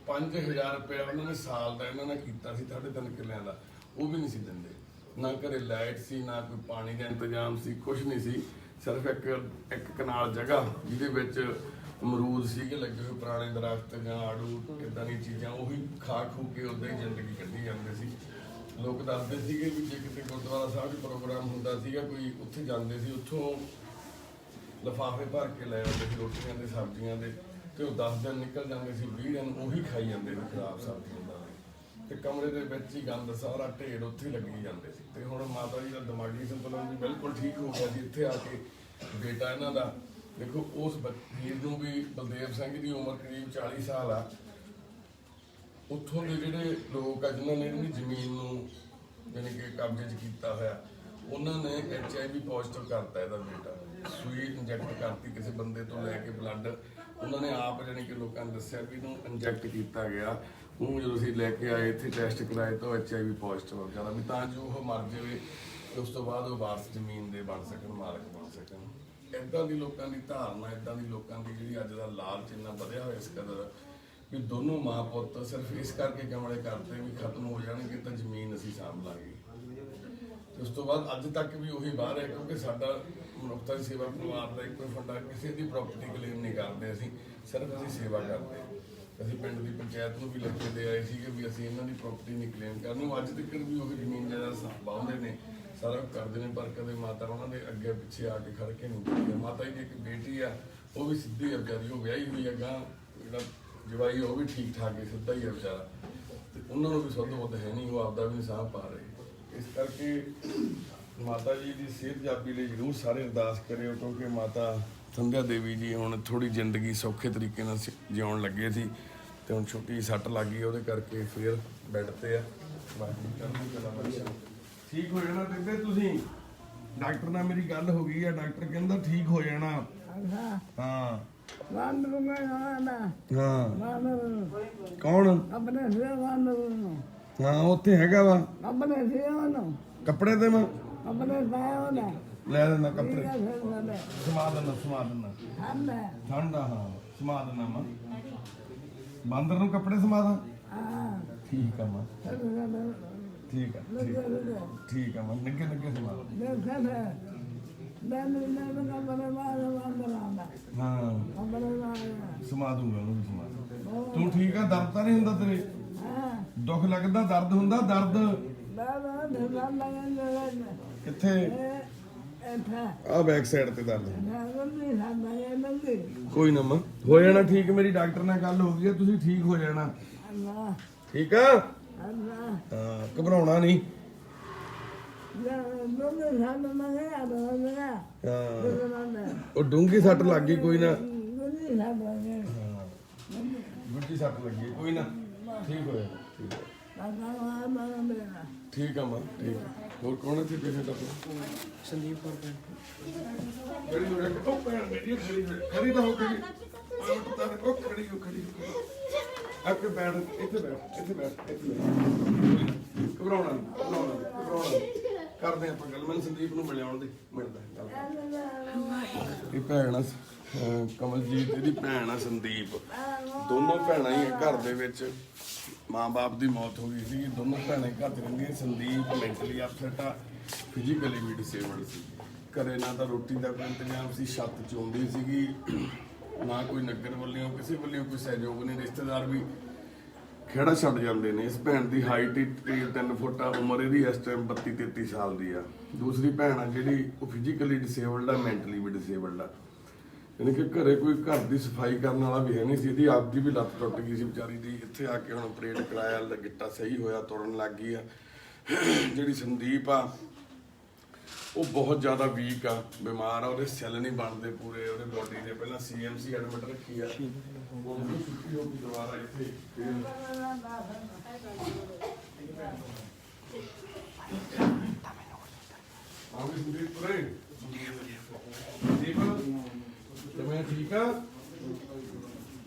5000 ਰੁਪਇਆ ਉਹਨਾਂ ਨੇ ਸਾਲ ਦਾ ਇਹਨਾਂ ਨੇ ਕੀਤਾ ਸੀ 3.5 ਕਿੱਲਿਆਂ ਦਾ, ਉਹ ਵੀ ਨਹੀਂ ਸੀ ਦਿੰਦੇ। ਨਾ ਘਰੇ ਲਾਈਟ ਸੀ, ਨਾ ਕੋਈ ਪਾਣੀ ਦਾ ਇੰਤਜ਼ਾਮ ਸੀ, ਕੁਝ ਨਹੀਂ ਸੀ। ਸਿਰਫ ਇੱਕ ਕਨਾਲ ਜਗ੍ਹਾ ਜਿਹਦੇ ਵਿੱਚ ਅਮਰੂਦ ਸੀਗੇ ਲੱਗੇ ਹੋਏ, ਪੁਰਾਣੇ ਦਰਖਤ ਜਾਂ ਆੜੂ ਕਿੱਦਾਂ ਦੀਆਂ ਚੀਜ਼ਾਂ, ਉਹੀ ਖਾ ਖੂ ਕੇ ਉੱਦਾਂ ਹੀ ਜ਼ਿੰਦਗੀ ਕੱਢੀ ਜਾਂਦੇ ਸੀ। ਲੋਕ ਦੱਸਦੇ ਸੀਗੇ ਵੀ ਜੇ ਕਿਤੇ ਗੁਰਦੁਆਰਾ ਸਾਹਿਬ 'ਚ ਪ੍ਰੋਗਰਾਮ ਹੁੰਦਾ ਸੀਗਾ ਕੋਈ, ਉੱਥੇ ਜਾਂਦੇ ਸੀ, ਉੱਥੋਂ ਲਿਫਾਫੇ ਭਰ ਕੇ ਲੈ ਆਉਂਦੇ ਸੀ ਰੋਟੀਆਂ ਦੇ, ਸਬਜ਼ੀਆਂ ਦੇ, ਤੇ ਉਹ 10 ਦਿਨ ਨਿਕਲ ਜਾਂਦੇ ਸੀ, 20 ਦਿਨ ਉਹੀ ਖਾਈ ਜਾਂਦੇ ਸੀ ਖਰਾਬ ਸਬਜ਼ੀਆਂ ਦਾ। ਤੇ ਕਮਰੇ ਦੇ ਵਿੱਚ ਹੀ ਗੰਦ ਸਾਰਾ ਢੇਰ ਉੱਥੇ ਲੱਗੀ ਜਾਂਦੇ ਸੀ। ਤੇ ਹੁਣ ਮਾਤਾ ਜੀ ਦਾ ਦਿਮਾਗੀ ਸੰਤੁਲਨ ਵੀ ਬਿਲਕੁਲ ਠੀਕ ਹੋ ਗਿਆ ਸੀ। ਇੱਥੇ ਆ ਕੇ ਬੇਟਾ ਇਹਨਾਂ ਦਾ ਦੇਖੋ, ਉਸ ਵੀਰ ਨੂੰ ਵੀ, ਬਲਦੇਵ ਸਿੰਘ ਦੀ ਉਮਰ ਕਰੀਬ 40 ਸਾਲ ਆ। ਉੱਥੋਂ ਦੇ ਜਿਹੜੇ ਲੋਕ ਆ ਜਿਨ੍ਹਾਂ ਨੇ ਇਹਦੀ ਜ਼ਮੀਨ ਨੂੰ ਜਾਣੀ ਕਿ ਕਬਜ਼ੇ 'ਚ ਕੀਤਾ ਹੋਇਆ, ਉਹਨਾਂ ਨੇ HIV ਪੋਜ਼ਿਟਿਵ ਕਰਤਾ ਇਹਦਾ ਬੇਟਾ। ਸੂਈ ਇੰਜੈਕਟ ਕਰਤੀ ਕਿਸੇ ਬੰਦੇ ਤੋਂ ਲੈ ਕੇ ਬਲੱਡ, ਉਹਨਾਂ ਨੇ ਆਪ ਜਾਣੀ ਕਿ ਲੋਕਾਂ ਨੇ ਦੱਸਿਆ ਵੀ ਇਹਨੂੰ ਇੰਜੈਕਟ ਕੀਤਾ ਗਿਆ। ਉਹ ਜਦੋਂ ਅਸੀਂ ਲੈ ਕੇ ਆਏ ਇੱਥੇ ਟੈਸਟ ਕਰਾਏ ਤਾਂ HIV ਪੋਜ਼ਿਟਿਵ ਹੋ ਗਿਆ ਵੀ, ਤਾਂ ਜੋ ਉਹ ਮਰ ਜਾਵੇ ਤੇ ਉਸ ਤੋਂ ਬਾਅਦ ਉਹ ਵਾਰਸ ਜ਼ਮੀਨ ਦੇ ਬਣ ਸਕਣ, ਮਾਲਕ ਬਣ ਸਕਣ। ਇੱਦਾਂ ਦੀ ਲੋਕਾਂ ਦੀ ਧਾਰਨਾ, ਇੱਦਾਂ ਦੀ ਲੋਕਾਂ ਦੀ ਜਿਹੜੀ ਅੱਜ ਦਾ ਲਾਲਚ ਇੰਨਾ ਵਧਿਆ ਹੋਇਆ ਇਸ ਕਦਰ ਵੀ ਦੋਨੋਂ ਮਾਂ ਪੁੱਤ ਸਿਰਫ ਇਸ ਕਰਕੇ ਕਮਲੇ ਕਰਦੇ ਵੀ ਖਤਮ ਹੋ ਜਾਣਗੇ ਤਾਂ ਜ਼ਮੀਨ ਅਸੀਂ ਸਾਂਭ ਲਾਂਗੇ। ਤੇ ਉਸ ਤੋਂ ਬਾਅਦ ਅੱਜ ਤੱਕ ਵੀ ਉਹੀ ਬਾਹਰ ਹੈ, ਕਿਉਂਕਿ ਸਾਡਾ ਮਨੁੱਖਤਾ ਦੀ ਸੇਵਾ ਪਰਿਵਾਰ ਦਾ ਇੱਕੋ ਫੰਡਾ, ਕਿਸੇ ਦੀ ਪ੍ਰਾਪਰਟੀ ਕਲੇਮ ਨਹੀਂ ਕਰਦੇ ਅਸੀਂ, ਸਿਰਫ ਅਸੀਂ ਸੇਵਾ ਕਰਦੇ ਹਾਂ। ਅਸੀਂ ਪਿੰਡ ਦੀ ਪੰਚਾਇਤ ਨੂੰ ਵੀ ਲਿਖ ਕੇ ਦੇ ਆਏ ਸੀਗੇ ਵੀ ਅਸੀਂ ਇਹਨਾਂ ਦੀ ਪ੍ਰਾਪਰਟੀ ਨਹੀਂ ਕਲੇਮ ਕਰਨੀ। ਅੱਜ ਤੱਕ ਵੀ ਉਹ ਜ਼ਮੀਨ ਜਾਇਦਾਦ ਬਾਉਂਦੇ ਨੇ, ਸਾਰਾ ਕਰਦੇ ਨੇ, ਪਰ ਕਦੇ ਮਾਤਾ ਉਹਨਾਂ ਦੇ ਅੱਗੇ ਪਿੱਛੇ ਆ ਕੇ ਖੜ ਕੇ ਨਹੀਂ ਬੋਲਦੇ। ਮਾਤਾ ਜੀ ਦੀ ਇੱਕ ਬੇਟੀ ਆ, ਉਹ ਵੀ ਸਿੱਧੀ ਆ ਵਿਚਾਰੀ, ਉਹ ਵਿਆਹੀ ਹੋਈ ਆ, ਗਾਂ ਜਿਹੜਾ ਜਵਾਈ ਉਹ ਵੀ ਠੀਕ ਠਾਕ ਹੈ, ਸਿੱਧਾ ਹੀ ਆ ਵਿਚਾਰਾ, ਤੇ ਉਹਨਾਂ ਨੂੰ ਵੀ ਸੁੱਧ ਬੁੱਧ ਹੈ ਨਹੀਂ, ਉਹ ਆਪਦਾ ਵੀ ਨਹੀਂ ਸਾਂਭ ਪਾ ਰਹੇ। ਇਸ ਕਰਕੇ ਮਾਤਾ ਜੀ ਦੀ ਸਿਹਤ ਜਾਬੀ ਲਈ ਜ਼ਰੂਰ ਸਾਰੇ ਅਰਦਾਸ ਕਰਿਓ, ਕਿਉਂਕਿ ਮਾਤਾ ਸੰਧਿਆ ਦੇਵੀ ਜੀ ਹੁਣ ਥੋੜੀ ਜ਼ਿੰਦਗੀ ਸੌਖੇ ਤਰੀਕੇ ਨਾਲ ਜਿਉਣ ਲੱਗੇ ਸੀ ਤੇ ਹੁਣ ਛੋਟੀ ਸੱਟ ਲੱਗ ਗਈ, ਉਹਦੇ ਕਰਕੇ ਫੇਰ ਬੈੱਡ ਤੇ ਆ। ਠੀਕ ਹੋ ਜਾਣਾ ਬੇਬੇ ਤੁਸੀਂ, ਡਾਕਟਰ ਨਾਲ ਮੇਰੀ ਗੱਲ ਹੋ ਗਈ ਆ, ਡਾਕਟਰ ਕਹਿੰਦਾ ਠੀਕ ਹੋ ਜਾਣਾ। ਹਾਂ ਕੌਣ? ਹਾਂ ਉੱਥੇ ਹੈਗਾ ਵਾ, ਕੱਪੜੇ ਤੇ ਮੈਂ ਲੈ ਲੈਣਾ, ਕੱਪੜੇ ਸਮਾ ਦਿੰਦਾ ਠੰਡਾ। ਹਾਂ ਸਮਾ ਦਿੰਦਾ ਮੈਂ, ਬਾਂਦਰ ਨੂੰ ਕੱਪੜੇ ਸਮਾ ਦਾਂ। ਠੀਕ ਆ ਮਾਂ, ਠੀਕ ਆ, ਠੀਕ ਆ ਮਾਂ, ਨਿੱਕੇ ਨਿੱਕੇ ਸਮਾ ਹਾਂ ਸਮਾ ਦੂੰਗਾ ਉਹਨੂੰ ਵੀ ਸਮਾ ਦੂੰਗਾ। ਤੂੰ ਠੀਕ ਆ? ਦਰਦ ਤਾਂ ਨਹੀਂ ਹੁੰਦਾ ਤੇਰੇ? ਦੁੱਖ ਲੱਗਦਾ? ਦਰਦ ਹੁੰਦਾ? ਦਰਦ ਕਿੱਥੇ? ਆ ਬੈਕ ਸਾਈਡ ਤੇ ਦਰਦ। ਕੋਈ ਨਾ ਮਾਂ, ਹੋ ਜਾਣਾ ਠੀਕ। ਮੇਰੀ ਡਾਕਟਰ ਨਾਲ ਗੱਲ ਹੋ ਗਈ ਹੈ, ਤੁਸੀਂ ਠੀਕ ਹੋ ਜਾਣਾ। ਠੀਕ ਆ? ਹਾਂ ਘਬਰਾਉਣਾ ਨਹੀਂ। ਉਹ ਡੂੰਗੀ ਸੱਟ ਲੱਗ ਗਈ, ਕੋਈ ਨਾ। ਗੁੱਡੀ ਸੱਟ ਲੱਗੀ, ਕੋਈ ਨਾ, ਠੀਕ ਹੋ ਜਾਣਾ। ਠੀਕ ਆ ਮਾਂ, ਠੀਕ ਆ। ਹੋਰ ਕੌਣ ਹੈ ਪੇਸ਼ੈਂਟ ਆਪਣਾ? ਸੰਦੀਪ ਕੌਰ ਖੜੀ ਹੋ ਜਾ, ਉਹ ਭੈਣ ਮੇਰੀ ਖੜੀ ਤਾਂ ਹੋ ਕੇ ਉਹ ਖੜੀ ਹੋ, ਖੜੀ ਅੱਗੇ ਬੈਠ, ਇੱਥੇ ਬੈਠ, ਇੱਥੇ ਬੈਠ, ਇੱਥੇ ਬੈਠ। ਘਬਰਾਉਣਾ ਨਹੀਂ। ਕਰਦੇ ਆਪਾਂ ਗੱਲ। ਮੈਨੂੰ ਸੰਦੀਪ ਨੂੰ ਮਿਲਿਆਉਣ ਦੇ, ਮਿਲਦਾ ਇਹ ਭੈਣ ਆ ਕਮਲਜੀਤ, ਇਹਦੀ ਭੈਣ ਆ ਸੰਦੀਪ। ਦੋਨੋਂ ਭੈਣਾਂ ਹੀ ਘਰ ਦੇ ਵਿੱਚ, ਮਾਂ-ਬਾਪ ਦੀ ਮੌਤ ਹੋ ਗਈ ਸੀ, ਦੋਨੋਂ ਭੈਣਾਂ ਘਰ 'ਚ ਰਹਿੰਦੀਆਂ। ਸੰਦੀਪ ਮੈਂਟਲੀ ਅਪਸੈਟ ਆ, ਫਿਜ਼ੀਕਲੀ ਵੀ ਡਿਸੇਬਲਡ ਸੀ। ਘਰੇ ਨਾ ਤਾਂ ਰੋਟੀ ਦਾ ਕੋਈ ਇੰਤਜ਼ਾਮ ਸੀ, ਛੱਤ ਚੋਂਦੀ ਸੀਗੀ, ਨਾ ਕੋਈ ਨਗਰ ਵੱਲੋਂ ਕਿਸੇ ਵੱਲੋਂ ਕੋਈ ਸਹਿਯੋਗ ਨਹੀਂ। ਰਿਸ਼ਤੇਦਾਰ ਵੀ ਖੇੜਾ ਛੱਡ ਜਾਂਦੇ ਨੇ। ਇਸ ਭੈਣ ਦੀ ਹਾਈਟ ਹੀ 3 ਫੁੱਟ ਆ, ਉਮਰ ਇਹਦੀ ਇਸ ਟਾਈਮ 32-33 ਸਾਲ ਦੀ ਆ। ਦੂਸਰੀ ਭੈਣ ਆ ਜਿਹੜੀ ਉਹ ਫਿਜ਼ੀਕਲੀ ਡਿਸੇਬਲਡ ਆ, ਮੈਂਟਲੀ ਵੀ ਡਿਸੇਬਲਡ ਆ। ਯਾਨੀ ਕਿ ਘਰੇ ਕੋਈ ਘਰ ਦੀ ਸਫਾਈ ਕਰਨ ਵਾਲਾ ਵੀ ਹੈ ਨਹੀਂ ਸੀ। ਇਹਦੀ ਆਪਦੀ ਵੀ ਲੱਤ ਟੁੱਟ ਗਈ ਸੀ ਵਿਚਾਰੀ ਦੀ। ਇੱਥੇ ਆ ਕੇ ਹੁਣ ਆਪਰੇਟ ਕਰਾਇਆ, ਗਿੱਟਾ ਸਹੀ ਹੋਇਆ, ਤੁਰਨ ਲੱਗ ਗਈ ਆ। ਜਿਹੜੀ ਸੰਦੀਪ ਆ ਉਹ ਬਹੁਤ ਜ਼ਿਆਦਾ ਵੀਕ ਆ, ਬਿਮਾਰ ਆ, ਉਹਦੇ ਸੈੱਲ ਨਹੀਂ ਬਣਦੇ ਪੂਰੇ ਉਹਦੇ ਬੋਡੀ ਦੇ। ਪਹਿਲਾਂ CMC ਐਡਮਿਟ ਰੱਖੀ ਆ, ਹੁਣ ਵੀ ਛੁੱਟੀ ਹੋ ਗਈ ਦੁਬਾਰਾ ਇੱਥੇ ਫਿਰ। ਆ ਵੀ ਸੰਦੀਪ ਪੁਰੇ ਸੰਦੀਪ ਕਿਵੇਂ ਠੀਕ ਆ?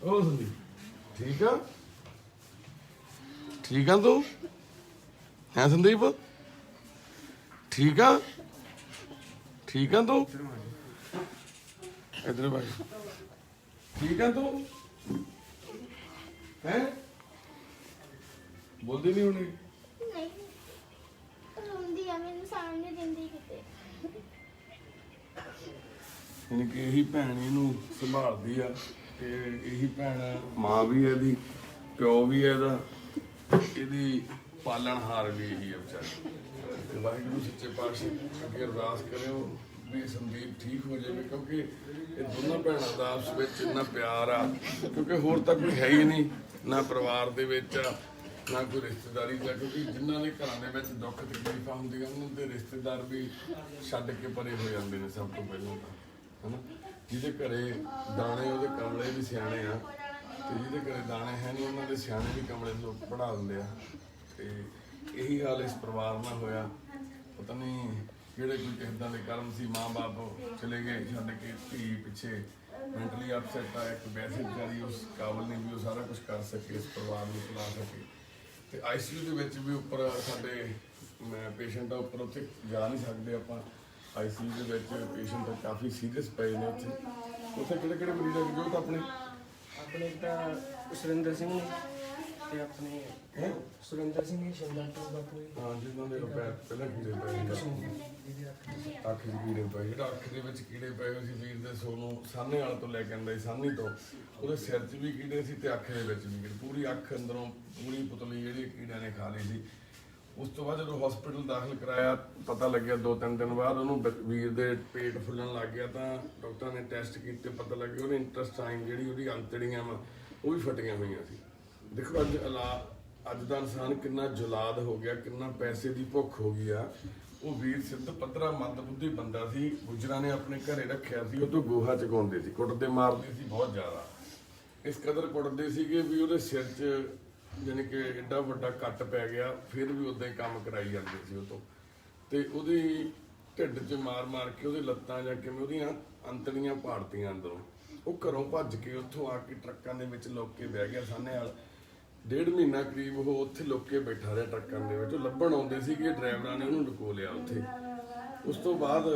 ਉਹ ਸੰਦੀਪ ਠੀਕ ਆ? ਠੀਕ ਆ ਤੂੰ ਹੈ ਸੰਦੀਪ? ਠੀਕ ਆ? ਠੀਕ ਆ ਤੂੰ? ਇਧਰ ਭਾਈ ਠੀਕ ਆ ਤੂੰ? ਹੈ ਬੋਲਦੀ ਨਹੀਂ ਹੁਣੇ? ਨਹੀਂ ਰੋਂਦੀ ਆ, ਮੈਨੂੰ ਸਾਹ ਨਹੀਂ ਦਿੰਦੀ ਕਿਤੇ। ਯਾਨੀ ਕਿ ਇਹੀ ਭੈਣ ਇਹਨੂੰ ਸੰਭਾਲਦੀ ਆ ਤੇ ਇਹੀ ਭੈਣ ਮਾਂ ਵੀ ਇਹਦੀ, ਪਿਓ ਵੀ ਇਹਦਾ, ਇਹਦੀ ਪਾਲਣਹਾਰ ਵੀ ਇਹੀ ਆ ਵਿਚਾਰੀ। ਤੇ ਵਾਹਿਗੁਰੂ ਸੱਚੇ ਪਾਤਸ਼ਾਹ ਅੱਗੇ ਅਰਦਾਸ ਕਰਿਓ ਵੀ ਸੰਦੀਪ ਠੀਕ ਹੋ ਜਾਵੇ, ਕਿਉਂਕਿ ਇਹ ਦੋਨਾਂ ਭੈਣਾਂ ਦਾ ਆਪਸ ਵਿੱਚ ਇੰਨਾ ਪਿਆਰ ਆ। ਕਿਉਂਕਿ ਹੋਰ ਤਾਂ ਕੋਈ ਹੈ ਹੀ ਨਹੀਂ, ਨਾ ਪਰਿਵਾਰ ਦੇ ਵਿੱਚ ਨਾ ਕੋਈ ਰਿਸ਼ਤੇਦਾਰੀ ਦਾ। ਕਿਉਂਕਿ ਜਿਨ੍ਹਾਂ ਦੇ ਘਰਾਂ ਦੇ ਵਿੱਚ ਦੁੱਖ ਤਕਲੀਫਾਂ ਹੁੰਦੀਆਂ ਉਹਨਾਂ ਦੇ ਰਿਸ਼ਤੇਦਾਰ ਵੀ ਛੱਡ ਕੇ ਪਰੇ ਹੋ ਜਾਂਦੇ ਨੇ ਸਭ ਤੋਂ ਪਹਿਲਾਂ ਤਾਂ, ਹਨਾ। ਜਿਹਦੇ ਘਰੇ ਦਾਣੇ ਉਹਦੇ ਕਮਲੇ ਵੀ ਸਿਆਣੇ ਆ, ਤੇ ਜਿਹਦੇ ਘਰੇ ਦਾਣੇ ਹੈ ਨਹੀਂ ਉਹਨਾਂ ਦੇ ਸਿਆਣੇ ਵੀ ਕਮਲੇ ਲੋਕ ਪੜ੍ਹਾ ਦਿੰਦੇ ਆ। ਤੇ ਇਹੀ ਹਾਲ ਇਸ ਪਰਿਵਾਰ ਨਾਲ ਹੋਇਆ। ਪਤਾ ਨਹੀਂ ਕਿਹੜੇ ਕੋਈ ਕਿਸਦਾਂ ਦੇ ਕਰਮ ਸੀ, ਮਾਂ-ਬਾਪ ਚਲੇ ਗਏ ਛੱਡ ਕੇ, ਧੀ ਪਿੱਛੇ ਮੈਂਟਲੀ ਅਪਸੈਟ ਆ। ਇੱਕ ਵੈਸੇ ਵਿਚਾਰੀ ਉਸ ਕਾਬਲ ਨਹੀਂ ਵੀ ਉਹ ਸਾਰਾ ਕੁਝ ਕਰ ਸਕੇ, ਇਸ ਪਰਿਵਾਰ ਨੂੰ ਚਲਾ ਸਕੇ। ਤੇ ICU ਦੇ ਵਿੱਚ ਵੀ ਉੱਪਰ ਸਾਡੇ ਪੇਸ਼ੈਂਟ ਆ, ਉੱਪਰ ਉੱਥੇ ਜਾ ਨਹੀਂ ਸਕਦੇ ਆਪਾਂ। ICU ਦੇ ਵਿੱਚ ਪੇਸ਼ੈਂਟ ਕਾਫੀ ਸੀਰੀਅਸ ਪਏ ਨੇ ਉੱਥੇ। ਉੱਥੇ ਕਿਹੜੇ ਮਰੀਜ਼ ਆ ਜੋ ਤਾਂ ਆਪਣੇ ਤਾਂ ਸੁਰਿੰਦਰ ਸਿੰਘ ਤੇ ਆਪਣੇ ਸੁਰਿੰਦਰ ਸਿੰਘ ਸ਼ਿੰਦਾ ਤੋਂ ਬਾਪੂ ਹਾਂ, ਜਿਨ੍ਹਾਂ ਦੇ ਪਹਿਲਾਂ ਕੀੜੇ ਪਏ, ਅੱਖ ਦੇ ਕੀੜੇ ਪਏ। ਜਿਹੜਾ ਅੱਖ ਦੇ ਵਿੱਚ ਕੀੜੇ ਪਏ ਹੋਏ ਸੀ ਵੀਰ ਦੇ, ਸੋਨੂੰ ਸਾਹਨੇ ਵਾਲੇ ਤੋਂ ਲੈ ਕੇ ਆਂਦਾ ਸੀ, ਸਾਹਨੀ ਤੋਂ। ਉਹਦੇ ਸਿਰ 'ਚ ਵੀ ਕੀੜੇ ਸੀ ਤੇ ਅੱਖ ਦੇ ਵਿੱਚ ਵੀ ਕੀੜੇ, ਪੂਰੀ ਅੱਖ ਅੰਦਰੋਂ ਪੂਰੀ ਪੁਤਲੀ ਜਿਹੜੀ ਕੀੜਿਆਂ ਨੇ ਖਾ ਲਈ ਸੀ। ਉਸ ਤੋਂ ਬਾਅਦ ਜਦੋਂ ਹਸਪੀਟਲ ਦਾਖਲ ਕਰਾਇਆ, ਪਤਾ ਲੱਗਿਆ 2-3 ਦਿਨ ਬਾਅਦ ਉਹਨੂੰ ਵੀਰ ਦੇ ਪੇਟ ਫੁੱਲਣ ਲੱਗ ਗਿਆ। ਤਾਂ ਡਾਕਟਰਾਂ ਨੇ ਟੈਸਟ ਕੀਤੇ, ਪਤਾ ਲੱਗਿਆ ਉਹਦੇ ਇੰਟੈਸਟਾਈਨ ਜਿਹੜੀ ਉਹਦੀ ਅੰਤੜੀਆਂ ਵਾ ਉਹ ਵੀ ਫਟੀਆਂ ਹੋਈਆਂ ਸੀ। ਦੇਖੋ ਅੱਜ ਦਾ ਇਨਸਾਨ ਕਿੰਨਾ ਜੁਲਾਦ ਹੋ ਗਿਆ, ਕਿੰਨਾ ਪੈਸੇ ਦੀ ਭੁੱਖ ਹੋ ਗਈ ਆ। ਉਹ ਵੀਰ ਸਿੱਧ ਪੱਧਰਾ ਮੰਦਬੁੱਧੀ ਬੰਦਾ ਸੀ। ਗੁੱਜਰਾਂ ਨੇ ਆਪਣੇ ਘਰੇ ਰੱਖਿਆ ਸੀ, ਉਹ ਤੋਂ ਗੋਹਾ ਚੁਕਾਉਂਦੇ ਸੀ, ਕੁੱਟਦੇ ਮਾਰਦੇ ਸੀ ਬਹੁਤ ਜ਼ਿਆਦਾ। ਇਸ ਕਦਰ ਕੁੱਟਦੇ ਸੀਗੇ ਵੀ ਉਹਦੇ ਸਿਰ 'ਚ ਜਾਣੀ ਕਿ ਐਡਾ ਵੱਡਾ ਕੱਟ ਪੈ ਗਿਆ, ਫਿਰ ਵੀ ਉਦਾਂ ਹੀ ਕੰਮ ਕਰਾਈ ਜਾਂਦੇ ਸੀ ਉਹ ਤੋਂ। ਤੇ ਉਹਦੀ ਢਿੱਡ 'ਚ ਮਾਰ ਕੇ ਉਹਦੇ ਲੱਤਾਂ ਜਾਂ ਕਿਵੇਂ ਉਹਦੀਆਂ ਅੰਤੜੀਆਂ ਪਾੜਤੀਆਂ ਅੰਦਰੋਂ। ਉਹ ਘਰੋਂ ਭੱਜ ਕੇ ਉੱਥੋਂ ਆ ਕੇ ਟਰੱਕਾਂ ਦੇ ਵਿੱਚ ਲੁੱਕ ਕੇ ਬਹਿ ਗਿਆ ਸਾਹਨੇ ਵਾਲ। 1.5 ਮਹੀਨਾ ਕਰੀਬ ਉਹ ਉੱਥੇ ਲੁੱਕ ਕੇ ਬੈਠਾ ਰਿਹਾ ਟਰੱਕਾਂ ਦੇ ਵਿੱਚ। ਉਹ ਲੱਭਣ ਆਉਂਦੇ ਸੀਗੇ, ਡਰਾਈਵਰਾਂ ਨੇ ਉਹਨੂੰ ਲੁਕੋ ਲਿਆ ਉੱਥੇ। ਉਸ ਤੋਂ ਬਾਅਦ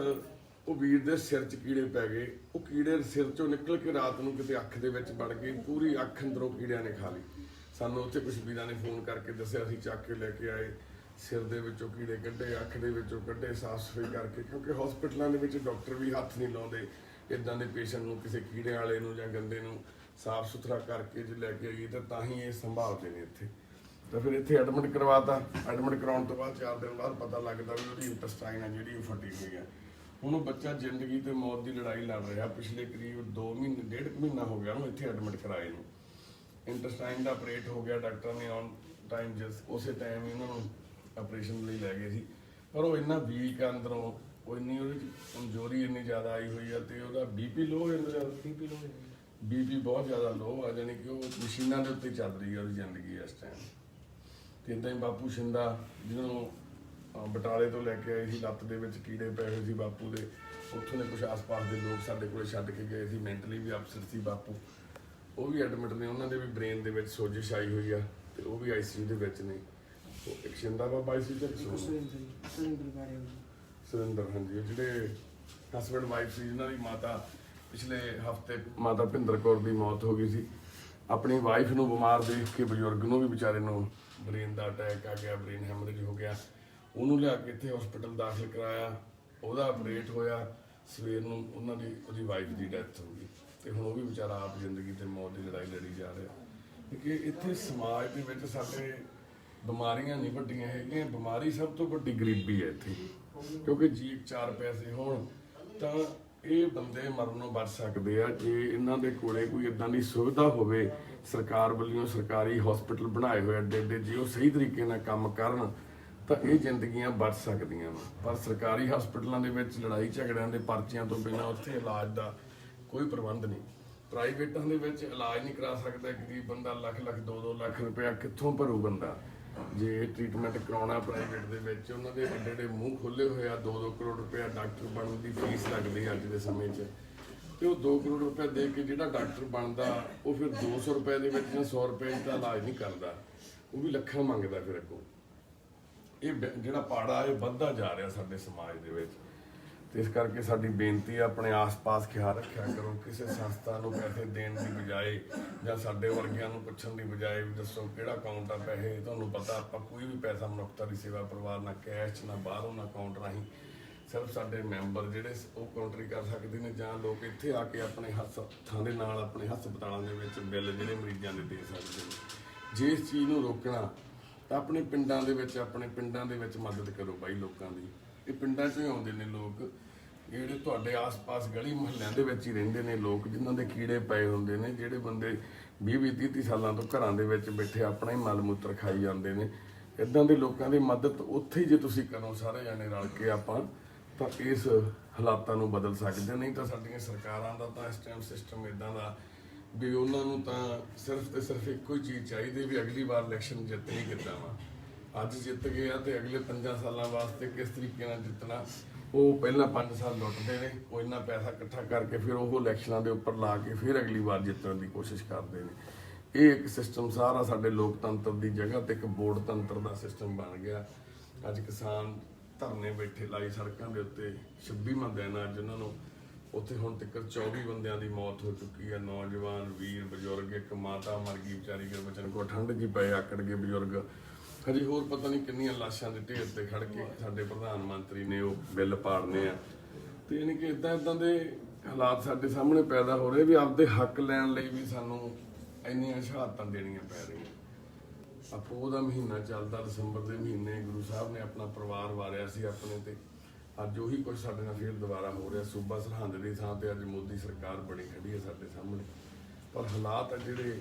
ਉਹ ਵੀਰ ਦੇ ਸਿਰ 'ਚ ਕੀੜੇ ਪੈ ਗਏ। ਉਹ ਕੀੜੇ ਸਿਰ 'ਚੋਂ ਨਿਕਲ ਕੇ ਰਾਤ ਨੂੰ ਕਿਤੇ ਅੱਖ ਦੇ ਵਿੱਚ ਵੜ ਗਏ, ਪੂਰੀ ਅੱਖ ਅੰਦਰੋਂ ਕੀੜਿਆਂ ਨੇ ਖਾ ਲਈ। ਸਾਨੂੰ ਉੱਥੇ ਕੁਝ ਵੀਰਾਂ ਨੇ ਫੋਨ ਕਰਕੇ ਦੱਸਿਆ, ਅਸੀਂ ਚੱਕ ਕੇ ਲੈ ਕੇ ਆਏ। ਸਿਰ ਦੇ ਵਿੱਚੋਂ ਕੀੜੇ ਕੱਢੇ, ਅੱਖ ਦੇ ਵਿੱਚੋਂ ਕੱਢੇ, ਸਾਫ਼ ਸਫਾਈ ਕਰਕੇ। ਕਿਉਂਕਿ ਹਸਪੀਟਲਾਂ ਦੇ ਵਿੱਚ ਡਾਕਟਰ ਵੀ ਹੱਥ ਨਹੀਂ ਲਾਉਂਦੇ ਇੱਦਾਂ ਦੇ ਪੇਸ਼ੈਂਟ ਨੂੰ, ਕਿਸੇ ਕੀੜੇ ਵਾਲੇ ਨੂੰ ਜਾਂ ਗੰਦੇ ਨੂੰ ਸਾਫ਼ ਸੁਥਰਾ ਕਰਕੇ ਜੇ ਲੈ ਕੇ ਆਈਏ ਤਾਂ ਹੀ ਇਹ ਸੰਭਾਲਦੇ ਨੇ ਇੱਥੇ। ਤਾਂ ਫਿਰ ਇੱਥੇ ਐਡਮਿਟ ਕਰਵਾਤਾ। ਐਡਮਿਟ ਕਰਾਉਣ ਤੋਂ ਬਾਅਦ 4 ਦਿਨ ਬਾਅਦ ਪਤਾ ਲੱਗਦਾ ਵੀ ਉਹਦੀ ਇੰਟੈਸਟਾਈਨ ਆ ਜਿਹੜੀ ਉਹ ਫਟੀ ਹੋਈ ਆ। ਹੁਣ ਉਹ ਬੱਚਾ ਜ਼ਿੰਦਗੀ ਤੇ ਮੌਤ ਦੀ ਲੜਾਈ ਲੜ ਰਿਹਾ। ਪਿਛਲੇ ਕਰੀਬ 2 ਮਹੀਨੇ, 1.5 ਮਹੀਨਾ ਹੋ ਗਿਆ ਉਹਨੂੰ ਇੱਥੇ ਐਡਮਿਟ ਕਰਾਏ ਨੂੰ। ਇੰਟੈਸਟਾਈਨ ਦਾ ਆਪਰੇਟ ਹੋ ਗਿਆ, ਡਾਕਟਰ ਨੇ ਔਨ ਟਾਈਮ ਉਸੇ ਟਾਈਮ ਹੀ ਉਹਨਾਂ ਨੂੰ ਆਪਰੇਸ਼ਨ ਲਈ ਲੈ ਗਏ ਸੀ। ਪਰ ਉਹ ਇੰਨਾ ਵੀਕ ਆ ਅੰਦਰੋਂ, ਉਹ ਇੰਨੀ ਉਹਦੀ ਕਮਜ਼ੋਰੀ ਇੰਨੀ ਜ਼ਿਆਦਾ ਆਈ ਹੋਈ ਆ। ਤੇ ਉਹਦਾ BP ਲੋ ਹੋ ਜਾਂਦਾ, BP ਬਹੁਤ ਜ਼ਿਆਦਾ ਲੋ ਆ, ਜਾਣੀ ਕਿ ਉਹ ਮਸ਼ੀਨਾਂ ਦੇ ਉੱਤੇ ਚੱਲ ਰਹੀ ਆ ਉਹਦੀ ਜ਼ਿੰਦਗੀ ਇਸ ਟਾਈਮ। ਤੇ ਇੱਦਾਂ ਹੀ ਬਾਪੂ ਸ਼ਿੰਦਾ, ਜਿਹਨੂੰ ਬਟਾਲੇ ਤੋਂ ਲੈ ਕੇ ਆਏ ਸੀ, ਲੱਤ ਦੇ ਵਿੱਚ ਕੀੜੇ ਪਏ ਹੋਏ ਸੀ ਬਾਪੂ ਦੇ। ਉੱਥੋਂ ਦੇ ਕੁਝ ਆਸ-ਪਾਸ ਦੇ ਲੋਕ ਸਾਡੇ ਕੋਲ ਛੱਡ ਕੇ ਗਏ ਸੀ। ਮੈਂਟਲੀ ਵੀ ਅਪਸੈਟ ਸੀ ਬਾਪੂ, ਉਹ ਵੀ ਐਡਮਿਟ ਨੇ। ਉਹਨਾਂ ਦੇ ਵੀ ਬ੍ਰੇਨ ਦੇ ਵਿੱਚ ਸੋਜਿਸ਼ ਆਈ ਹੋਈ ਆ ਤੇ ਉਹ ਵੀ ICU ਦੇ ਵਿੱਚ ਨੇ। ਇੱਕ ਸ਼ਿੰਦਾ ਬਾਬਾ ICU ਚ, ਸੁਰਿੰਦਰ, ਹਾਂਜੀ, ਜਿਹੜੇ ਹਸਬੈਂਡ ਵਾਈਫ ਸੀ, ਜਿਹਨਾਂ ਦੀ ਮਾਤਾ ਪਿਛਲੇ ਹਫਤੇ ਮਾਤਾ ਭਿੰਦਰ ਕੌਰ ਦੀ ਮੌਤ ਹੋ ਗਈ ਸੀ। ਆਪਣੀ ਵਾਈਫ ਨੂੰ ਬਿਮਾਰ ਦੇਖ ਕੇ ਬਜ਼ੁਰਗ ਨੂੰ ਵੀ ਵਿਚਾਰੇ ਨੂੰ ਬ੍ਰੇਨ ਦਾ ਅਟੈਕ ਆ ਗਿਆ, ਬ੍ਰੇਨ ਹੈਮਰੇਜ ਹੋ ਗਿਆ। ਉਹਨੂੰ ਲਿਆ ਕੇ ਇੱਥੇ ਹਸਪੀਟਲ ਦਾਖਲ ਕਰਾਇਆ। ਉਹਦਾ ਆਪਰੇਟ ਹੋਇਆ, ਸਵੇਰ ਨੂੰ ਉਹਦੀ ਵਾਈਫ ਦੀ ਡੈਥ ਹੋ ਗਈ ਤੇ ਹੁਣ ਉਹ ਵੀ ਵਿਚਾਰਾ ਆਪ ਜ਼ਿੰਦਗੀ ਤੇ ਮੌਤ ਦੀ ਲੜਾਈ ਲੜੀ ਜਾ ਰਿਹਾ। ਕਿਉਂਕਿ ਇੱਥੇ ਸਮਾਜ ਦੇ ਵਿੱਚ ਸਾਡੇ ਬਿਮਾਰੀਆਂ ਨਹੀਂ ਵੱਡੀਆਂ ਹੈਗੀਆਂ, ਬਿਮਾਰੀ ਸਭ ਤੋਂ ਵੱਡੀ ਗਰੀਬੀ ਹੈ ਇੱਥੇ। ਕਿਉਂਕਿ ਜੀ 4 ਪੈਸੇ ਹੋਣ ਤਾਂ ਇਹ ਬੰਦੇ ਮਰਨੋਂ ਬਚ ਸਕਦੇ ਆ ਜੇ ਇਹਨਾਂ ਦੇ ਕੋਲੇ ਕੋਈ ਇਦਾਂ ਦੀ ਸੁਵਿਧਾ ਹੋਵੇ। ਸਰਕਾਰ ਵੱਲੋਂ ਸਰਕਾਰੀ ਹਸਪੀਟਲ ਬਣਾਏ ਹੋਏ ਐਡੇ ਜੇ ਉਹ ਸਹੀ ਤਰੀਕੇ ਨਾਲ ਕੰਮ ਕਰਨ ਤਾਂ ਇਹ ਜ਼ਿੰਦਗੀਆਂ ਬਚ ਸਕਦੀਆਂ ਵਾ। ਪਰ ਸਰਕਾਰੀ ਹਸਪੀਟਲਾਂ ਦੇ ਵਿੱਚ ਲੜਾਈ ਝਗੜਿਆਂ ਦੇ ਪਰਚੀਆਂ ਤੋਂ ਬਿਨਾਂ ਉੱਥੇ ਇਲਾਜ ਦਾ ਕੋਈ ਪ੍ਰਬੰਧ ਨਹੀਂ। ਪ੍ਰਾਈਵੇਟਾਂ ਦੇ ਵਿੱਚ ਇਲਾਜ ਨਹੀਂ ਕਰਾ ਸਕਦਾ ਗਰੀਬ ਬੰਦਾ, ਲੱਖ 2-2 ਲੱਖ ਰੁਪਇਆ ਕਿੱਥੋਂ ਭਰੂ ਬੰਦਾ ਜੇ ਟ੍ਰੀਟਮੈਂਟ ਕਰਾਉਣਾ ਪ੍ਰਾਈਵੇਟ ਦੇ ਵਿੱਚ। ਉਹਨਾਂ ਦੇ ਵੱਡੇ ਮੂੰਹ ਖੋਲੇ ਹੋਏ ਆ, 2-2 ਕਰੋੜ ਰੁਪਇਆ ਡਾਕਟਰ ਬਣਨ ਦੀ ਫੀਸ ਲੱਗਦੀ ਅੱਜ ਦੇ ਸਮੇਂ 'ਚ, ਤੇ ਉਹ 2 ਕਰੋੜ ਰੁਪਇਆ ਦੇ ਕੇ ਜਿਹੜਾ ਡਾਕਟਰ ਬਣਦਾ ਉਹ ਫਿਰ 200 ਰੁਪਏ ਦੇ ਵਿੱਚ ਜਾਂ 100 ਰੁਪਏ ਦਾ ਇਲਾਜ ਨਹੀਂ ਕਰਦਾ, ਉਹ ਵੀ ਲੱਖਾਂ ਮੰਗਦਾ ਫਿਰ ਅੱਗੋਂ। ਇਹ ਜਿਹੜਾ ਪਾੜਾ ਇਹ ਵੱਧਦਾ ਜਾ ਰਿਹਾ ਸਾਡੇ ਸਮਾਜ ਦੇ ਵਿੱਚ। ਤੇ ਇਸ ਕਰਕੇ ਸਾਡੀ ਬੇਨਤੀ ਹੈ ਆਪਣੇ ਆਸ-ਪਾਸ ਖਿਆਲ ਰੱਖਿਆ ਕਰੋ। ਕਿਸੇ ਸੰਸਥਾ ਨੂੰ ਪੈਸੇ ਦੇਣ ਦੀ ਬਜਾਏ ਜਾਂ ਸਾਡੇ ਵਰਗਿਆਂ ਨੂੰ ਪੁੱਛਣ ਦੀ ਬਜਾਏ ਵੀ ਦੱਸੋ ਕਿਹੜਾ ਅਕਾਊਂਟ ਆ ਪੈਸੇ। ਤੁਹਾਨੂੰ ਪਤਾ ਆਪਾਂ ਕੋਈ ਵੀ ਪੈਸਾ ਮਨੁੱਖਤਾ ਦੀ ਸੇਵਾ ਪਰਿਵਾਰ ਨਾ ਕੈਸ਼ ਨਾ ਬਾਹਰੋਂ ਨਾ ਅਕਾਊਂਟ ਰਾਹੀਂ, ਸਿਰਫ ਸਾਡੇ ਮੈਂਬਰ ਜਿਹੜੇ ਉਹ ਕਾਊਂਟਰੀ ਕਰ ਸਕਦੇ ਨੇ ਜਾਂ ਲੋਕ ਇੱਥੇ ਆ ਕੇ ਆਪਣੇ ਹੱਥਾਂ ਦੇ ਨਾਲ ਆਪਣੇ ਹਸਪਤਾਲਾਂ ਦੇ ਵਿੱਚ ਬਿੱਲ ਜਿਹੜੇ ਮਰੀਜ਼ਾਂ ਦੇ ਦੇ ਸਕਦੇ ਨੇ। ਜੇ ਇਸ ਚੀਜ਼ ਨੂੰ ਰੋਕਣਾ ਤਾਂ ਆਪਣੇ ਪਿੰਡਾਂ ਦੇ ਵਿੱਚ ਮਦਦ ਕਰੋ ਬਾਈ ਲੋਕਾਂ ਦੀ। ਇਹ ਪਿੰਡਾਂ 'ਚੋਂ ਹੀ ਆਉਂਦੇ ਨੇ ਲੋਕ, ਜਿਹੜੇ ਤੁਹਾਡੇ ਆਸ-ਪਾਸ ਗਲੀ ਮੁਹੱਲਿਆਂ ਦੇ ਵਿੱਚ ਹੀ ਰਹਿੰਦੇ ਨੇ ਲੋਕ, ਜਿਨ੍ਹਾਂ ਦੇ ਕੀੜੇ ਪਏ ਹੁੰਦੇ ਨੇ, ਜਿਹੜੇ ਬੰਦੇ 20-30 ਸਾਲਾਂ ਤੋਂ ਘਰਾਂ ਦੇ ਵਿੱਚ ਬੈਠੇ ਆਪਣਾ ਹੀ ਮਲ ਮੂਤਰ ਖਾਈ ਜਾਂਦੇ ਨੇ। ਇਦਾਂ ਦੇ ਲੋਕਾਂ ਦੀ ਮਦਦ ਉੱਥੇ ਹੀ ਜੇ ਤੁਸੀਂ ਕਰੋ ਸਾਰੇ ਜਾਣੇ ਰਲ ਕੇ ਆਪਾਂ, ਤਾਂ ਇਸ ਹਾਲਾਤਾਂ ਨੂੰ ਬਦਲ ਸਕਦੇ। ਨਹੀਂ ਤਾਂ ਸਾਡੀਆਂ ਸਰਕਾਰਾਂ ਦਾ ਤਾਂ ਇਸ ਟਾਈਮ ਸਿਸਟਮ ਇਦਾਂ ਦਾ ਵੀ ਉਹਨਾਂ ਨੂੰ ਤਾਂ ਸਿਰਫ ਤੇ ਸਿਰਫ ਇੱਕੋ ਹੀ ਚੀਜ਼ ਚਾਹੀਦੀ ਵੀ ਅਗਲੀ ਵਾਰ ਇਲੈਕਸ਼ਨ ਜਿੱਤਣੀ ਕਿੱਦਾਂ ਵਾ। ਅੱਜ ਜਿੱਤ ਗਏ ਆ ਤੇ ਅਗਲੇ 5 ਸਾਲਾਂ ਵਾਸਤੇ ਕਿਸ ਤਰੀਕੇ ਨਾਲ ਜਿੱਤਣਾ। ਉਹ ਪਹਿਲਾਂ 5 ਸਾਲ ਲੁੱਟਦੇ ਨੇ, ਉਹ ਇੰਨਾ ਪੈਸਾ ਇਕੱਠਾ ਕਰਕੇ ਫਿਰ ਉਹ ਇਲੈਕਸ਼ਨਾਂ ਦੇ ਉੱਪਰ ਲਾ ਕੇ ਫਿਰ ਅਗਲੀ ਵਾਰ ਜਿੱਤਣ ਦੀ ਕੋਸ਼ਿਸ਼ ਕਰਦੇ ਨੇ। ਇਹ ਇੱਕ ਸਿਸਟਮ ਸਾਰਾ ਸਾਡੇ ਲੋਕਤੰਤਰ ਦੀ ਜਗ੍ਹਾ ਤੇ ਇੱਕ ਵੋਟ ਤੰਤਰ ਦਾ ਸਿਸਟਮ ਬਣ ਗਿਆ। ਅੱਜ ਕਿਸਾਨ ਧਰਨੇ ਬੈਠੇ ਲਾਈ ਸੜਕਾਂ ਦੇ ਉੱਤੇ, 26ਵਾਂ ਦਿਨ ਅੱਜ ਉਹਨਾਂ ਨੂੰ ਉੱਥੇ ਹੁਣ ਤੱਕ 24 ਬੰਦਿਆਂ ਦੀ ਮੌਤ ਹੋ ਚੁੱਕੀ ਹੈ। ਨੌਜਵਾਨ ਵੀਰ ਬਜ਼ੁਰਗ, ਇੱਕ ਮਾਤਾ ਮਰ ਗਈ ਵਿਚਾਰੀ ਗੁਰਬਚਨ ਕੋ ਠੰਡ ਜੀ ਪਏ ਆਕੜ ਗਏ ਬਜ਼ੁਰਗ। ਹਜੇ ਹੋਰ ਪਤਾ ਨਹੀਂ ਕਿੰਨੀਆਂ ਲਾਸ਼ਾਂ ਦੇ ਢੇਰ ਤੇ ਖੜ ਕੇ ਸਾਡੇ ਪ੍ਰਧਾਨ ਮੰਤਰੀ ਨੇ ਉਹ ਬਿੱਲ ਪਾੜਨੇ ਆ। ਤੇ ਯਾਨੀ ਕਿ ਇਦਾਂ ਦੇ ਹਾਲਾਤ ਸਾਡੇ ਸਾਹਮਣੇ ਪੈਦਾ ਹੋ ਰਹੇ ਵੀ ਆਪਦੇ ਹੱਕ ਲੈਣ ਲਈ ਵੀ ਸਾਨੂੰ ਇੰਨੀਆਂ ਸ਼ਹਾਦਤਾਂ ਦੇਣੀਆਂ ਪੈ ਰਹੀਆਂ। ਆਪੋ ਦਾ ਮਹੀਨਾ ਚੱਲਦਾ, ਦਸੰਬਰ ਦੇ ਮਹੀਨੇ ਗੁਰੂ ਸਾਹਿਬ ਨੇ ਆਪਣਾ ਪਰਿਵਾਰ ਵਾਰਿਆ ਸੀ ਆਪਣੇ ਤੇ। ਅੱਜ ਉਹੀ ਕੁਝ ਸਾਡੇ ਨਾਲ ਫਿਰ ਦੁਬਾਰਾ ਹੋ ਰਿਹਾ। ਸੂਬਾ ਸਰਹੰਦ ਦੀ ਥਾਂ ਤੇ ਅੱਜ ਮੋਦੀ ਸਰਕਾਰ ਬਣੀ ਖੜੀ ਹੈ ਸਾਡੇ ਸਾਹਮਣੇ। ਪਰ ਹਾਲਾਤ ਆ ਜਿਹੜੇ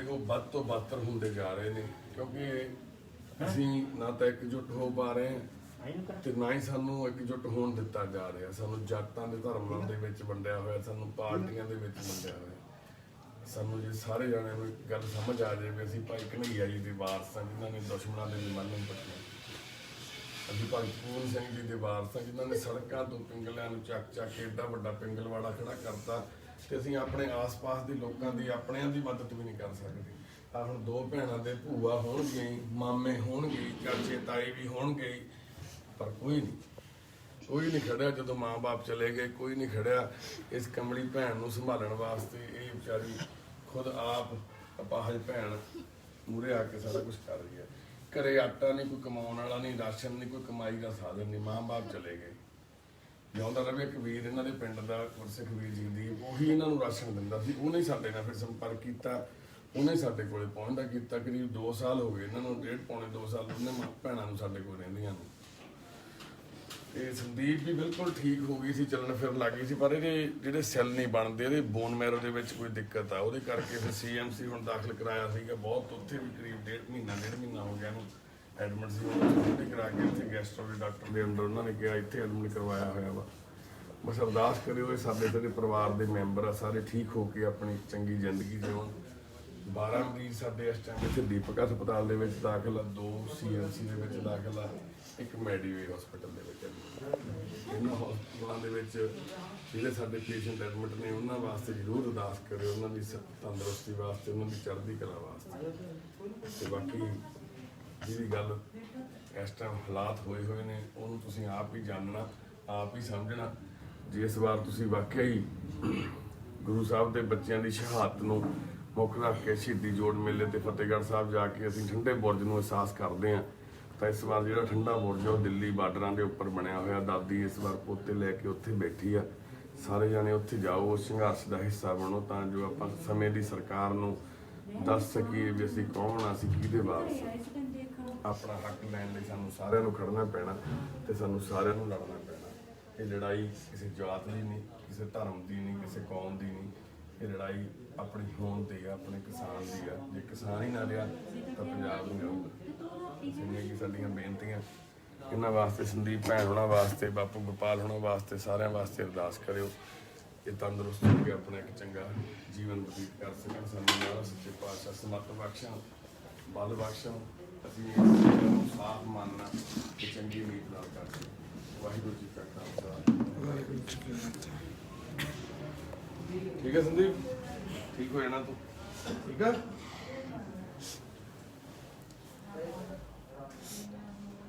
ਉਹ ਵੱਧ ਤੋਂ ਬਦਤਰ ਹੁੰਦੇ ਜਾ ਰਹੇ ਨੇ, ਕਿਉਂਕਿ ਅਸੀਂ ਨਾ ਤਾਂ ਇਕਜੁੱਟ ਹੋ ਪਾ ਰਹੇ ਹਾਂ ਤੇ ਨਾ ਹੀ ਸਾਨੂੰ ਇਕਜੁੱਟ ਹੋਣ ਦਿੱਤਾ ਜਾ ਰਿਹਾ। ਸਾਨੂੰ ਜਾਤਾਂ ਦੇ ਧਰਮਾਂ ਦੇ ਵਿੱਚ ਵੰਡਿਆ ਹੋਇਆ, ਸਾਨੂੰ ਪਾਰਟੀਆਂ ਦੇ ਵਿੱਚ ਵੰਡਿਆ ਹੋਇਆ। ਸਾਨੂੰ ਜੇ ਸਾਰੇ ਜਾਣਿਆਂ ਨੂੰ ਇੱਕ ਗੱਲ ਸਮਝ ਆ ਜਾਏ ਵੀ ਅਸੀਂ ਭਾਈ ਕਨ੍ਹਈਆ ਜੀ ਦੇ ਵਾਰਸ ਹਾਂ, ਜਿਨ੍ਹਾਂ ਨੇ ਦੁਸ਼ਮਣਾਂ ਦੇ ਨਿਮਰਨਮ ਪੱਟਿਆ। ਅਸੀਂ ਭਾਈ ਪੂਰਨ ਸਿੰਘ ਜੀ ਦੇ ਵਾਰਸ ਹਾਂ, ਜਿਨ੍ਹਾਂ ਨੇ ਸੜਕਾਂ ਤੋਂ ਪਿੰਗਲਿਆਂ ਨੂੰ ਚੱਕ ਕੇ ਏਡਾ ਵੱਡਾ ਪਿੰਗਲਵਾੜਾ ਖੜਾ ਕਰਤਾ। ਤੇ ਅਸੀਂ ਆਪਣੇ ਆਸ-ਪਾਸ ਦੇ ਲੋਕਾਂ ਦੀ ਆਪਣਿਆਂ ਦੀ ਮਦਦ ਵੀ ਨਹੀਂ ਕਰ ਸਕਦੇ। ਆ ਹੁਣ 2 ਭੈਣਾਂ ਦੇ ਭੂਆ ਹੋਣਗੇ, ਮਾਮੇ ਹੋਣਗੇ, ਚਾਚੇ ਤਾਏ ਵੀ ਹੋਣਗੇ, ਪਰ ਕੋਈ ਨਹੀਂ ਖੜਿਆ। ਜਦੋਂ ਮਾਂ-ਬਾਪ ਚਲੇ ਗਏ ਕੋਈ ਨਹੀਂ ਖੜਿਆ ਇਸ ਕਮਲੀ ਭੈਣ ਨੂੰ ਸੰਭਾਲਣ ਵਾਸਤੇ। ਇਹ ਵਿਚਾਰੀ ਖੁਦ ਆਪ ਅਪਾਹਜ ਭੈਣ ਮੂਹਰੇ ਆ ਕੇ ਸਾਰਾ ਕੁਝ ਕਰ ਰਹੀ ਹੈ। ਘਰੇ ਆਟਾ ਨਹੀਂ, ਕੋਈ ਕਮਾਉਣ ਵਾਲਾ ਨਹੀਂ, ਰਾਸ਼ਨ ਨਹੀਂ, ਕੋਈ ਕਮਾਈ ਦਾ ਸਾਧਨ ਨਹੀਂ, ਮਾਂ-ਬਾਪ ਚਲੇ ਗਏ। ਜਿਉਂਦਾ ਰਵੇ ਇੱਕ ਵੀਰ ਇਹਨਾਂ ਦੇ ਪਿੰਡ ਦਾ ਗੁਰਸਿੱਖ ਵੀਰ ਜਗਦੀਪ, ਉਹੀ ਇਹਨਾਂ ਨੂੰ ਰਾਸ਼ਨ ਦਿੰਦਾ ਸੀ। ਉਹਨੇ ਸਾਡੇ ਨਾਲ ਫਿਰ ਸੰਪਰਕ ਕੀਤਾ, ਉਹਨੇ ਸਾਡੇ ਕੋਲੇ ਪਹੁੰਚਦਾ ਕੀਤਾ। ਕਰੀਬ 2 ਸਾਲ ਹੋ ਗਏ ਇਹਨਾਂ ਨੂੰ, 1.5-2 ਸਾਲ ਉਹਨੇ ਭੈਣਾਂ ਨੂੰ ਸਾਡੇ ਕੋਲ ਰਹਿੰਦੀਆਂ ਨੂੰ। ਤੇ ਸੰਦੀਪ ਵੀ ਬਿਲਕੁਲ ਠੀਕ ਹੋ ਗਈ ਸੀ, ਚੱਲਣ ਫਿਰਨ ਲੱਗ ਗਈ ਸੀ, ਪਰ ਇਹਦੇ ਜਿਹੜੇ ਸੈੱਲ ਨਹੀਂ ਬਣਦੇ, ਇਹਦੇ ਬੋਨ ਮੈਰੋ ਦੇ ਵਿੱਚ ਕੋਈ ਦਿੱਕਤ ਆ। ਉਹਦੇ ਕਰਕੇ ਫਿਰ CMC ਹੁਣ ਦਾਖਲ ਕਰਾਇਆ ਸੀਗਾ ਬਹੁਤ, ਉੱਥੇ ਵੀ ਕਰੀਬ 1.5 ਮਹੀਨਾ ਹੋ ਗਿਆ ਇਹਨੂੰ ਐਡਮਿਟ ਸੀ। ਉਹਨੇ ਕਰਾ ਕੇ ਇੱਥੇ ਗੈਸਟਰੋ ਦੇ ਡਾਕਟਰ ਦੇ ਅੰਦਰ ਉਹਨਾਂ ਨੇ ਕਿਹਾ ਇੱਥੇ ਐਡਮਿਟ ਕਰਵਾਇਆ ਹੋਇਆ ਵਾ। ਬਸ ਅਰਦਾਸ ਕਰਿਓ ਇਹ ਸਾਡੇ ਪਰਿਵਾਰ ਦੇ ਮੈਂਬਰ ਆ ਸਾਰੇ ਠੀਕ ਹੋ ਕੇ ਆਪਣੀ ਚੰਗੀ ਜ਼ਿੰਦਗੀ ਜਿਉਣ। 12 ਮਰੀਜ਼ ਸਾਡੇ ਇਸ ਟਾਈਮ ਇੱਥੇ ਦੀਪਕ ਹਸਪਤਾਲ ਦੇ ਵਿੱਚ ਦਾਖਲ ਆ, 2 CMC ਦੇ ਵਿੱਚ ਦਾਖਲ ਆ, ਇੱਕ ਮੈਡੀਵੇ ਹਸਪੀਟਲ ਦੇ ਵਿੱਚ। ਇਹਨਾਂ ਹਸਪਤਾਲਾਂ ਦੇ ਵਿੱਚ ਜਿਹੜੇ ਸਾਡੇ ਪੇਸ਼ੈਂਟ ਐਡਮਿਟ ਨੇ ਉਹਨਾਂ ਵਾਸਤੇ ਜ਼ਰੂਰ ਅਰਦਾਸ ਕਰਿਓ, ਉਹਨਾਂ ਦੀ ਤੰਦਰੁਸਤੀ ਵਾਸਤੇ, ਉਹਨਾਂ ਦੀ ਚੜ੍ਹਦੀ ਕਲਾ ਵਾਸਤੇ। ਤੇ ਬਾਕੀ ਜਿਹੜੀ ਗੱਲ ਇਸ ਟਾਈਮ ਹਾਲਾਤ ਹੋਏ ਨੇ ਉਹਨੂੰ ਤੁਸੀਂ ਆਪ ਹੀ ਜਾਣਨਾ, ਆਪ ਹੀ ਸਮਝਣਾ। ਜੇ ਇਸ ਵਾਰ ਤੁਸੀਂ ਵਾਕਿਆ ਹੀ ਗੁਰੂ ਸਾਹਿਬ ਦੇ ਬੱਚਿਆਂ ਦੀ ਸ਼ਹਾਦਤ ਨੂੰ ਮੁੱਖ ਰੱਖ ਕੇ ਸ਼ਹੀਦੀ ਜੋੜ ਮੇਲੇ ਤੇ ਫਤਿਹਗੜ੍ਹ ਸਾਹਿਬ ਜਾ ਕੇ ਅਸੀਂ ਠੰਡੇ ਬੁਰਜ ਨੂੰ ਅਹਿਸਾਸ ਕਰਦੇ ਹਾਂ, ਤਾਂ ਇਸ ਵਾਰ ਜਿਹੜਾ ਠੰਡਾ ਬੁਰਜ ਆ ਉਹ ਦਿੱਲੀ ਬਾਰਡਰਾਂ ਦੇ ਉੱਪਰ ਬਣਿਆ ਹੋਇਆ। ਦਾਦੀ ਇਸ ਵਾਰ ਪੋਤੇ ਲੈ ਕੇ ਉੱਥੇ ਬੈਠੀ ਆ। ਸਾਰੇ ਜਾਣੇ ਉੱਥੇ ਜਾਓ, ਉਸ ਸੰਘਰਸ਼ ਦਾ ਹਿੱਸਾ ਬਣੋ ਤਾਂ ਜੋ ਆਪਾਂ ਸਮੇਂ ਦੀ ਸਰਕਾਰ ਨੂੰ ਦੱਸ ਸਕੀਏ ਵੀ ਅਸੀਂ ਕੌਣ ਆ, ਅਸੀਂ ਕਿਹਦੇ ਵਾਰਸ ਆ। ਆਪਣਾ ਹੱਕ ਲੈਣ ਲਈ ਸਾਨੂੰ ਸਾਰਿਆਂ ਨੂੰ ਖੜਨਾ ਪੈਣਾ ਤੇ ਸਾਨੂੰ ਸਾਰਿਆਂ ਨੂੰ ਲੜਨਾ ਪੈਣਾ। ਇਹ ਲੜਾਈ ਕਿਸੇ ਜਾਤ ਦੀ ਨਹੀਂ, ਕਿਸੇ ਧਰਮ ਦੀ ਨਹੀਂ, ਕਿਸੇ ਕੌਮ ਦੀ ਨਹੀਂ। ਇਹ ਲੜਾਈ ਆਪਣੀ ਹੋਂਦ ਦੀ ਆ, ਆਪਣੇ ਕਿਸਾਨ ਦੀ ਆ। ਜੇ ਕਿਸਾਨ ਹੀ ਨਾ ਰਿਹਾ ਤਾਂ ਪੰਜਾਬ ਨਹੀਂ ਰਹੂਗਾ। ਜਿੰਨੀਆਂ ਕਿ ਸਾਡੀਆਂ ਬੇਨਤੀਆਂ ਇਹਨਾਂ ਵਾਸਤੇ, ਸੰਦੀਪ ਭੈਣ ਹੋਣਾ ਵਾਸਤੇ, ਬਾਪੂ ਗੋਪਾਲ ਹੋਣਾ ਵਾਸਤੇ, ਸਾਰਿਆਂ ਵਾਸਤੇ ਅਰਦਾਸ ਕਰਿਓ ਇਹ ਤੰਦਰੁਸਤ ਹੋ ਕੇ ਆਪਣਾ ਇੱਕ ਚੰਗਾ ਜੀਵਨ ਬਤੀਤ ਕਰ ਸਕਣ। ਸਾਨੂੰ ਮਹਾਰਾਜ ਸੱਚੇ ਪਾਤਸ਼ਾਹ ਸਮੱਤ ਬਖਸ਼ਣ, ਬਲ ਬਖਸ਼ਣ। ਅਸੀਂ ਇਸ ਚੀਜ਼ ਨੂੰ ਸਾਫ਼ ਮੰਨਣਾ ਤੇ ਚੰਗੀ ਉਮੀਦ ਨਾਲ ਕਰ ਸਕੀਏ। ਵਾਹਿਗੁਰੂ ਜੀ ਕਾ ਖਾਲਸਾ, ਵਾਹਿਗੁਰੂ ਜੀ ਕੀ ਫਤਿਹ। ਠੀਕ ਹੈ ਸੰਦੀਪ, ਠੀਕ ਹੋ ਜਾਣਾ ਤੂੰ, ਠੀਕ ਹੈ।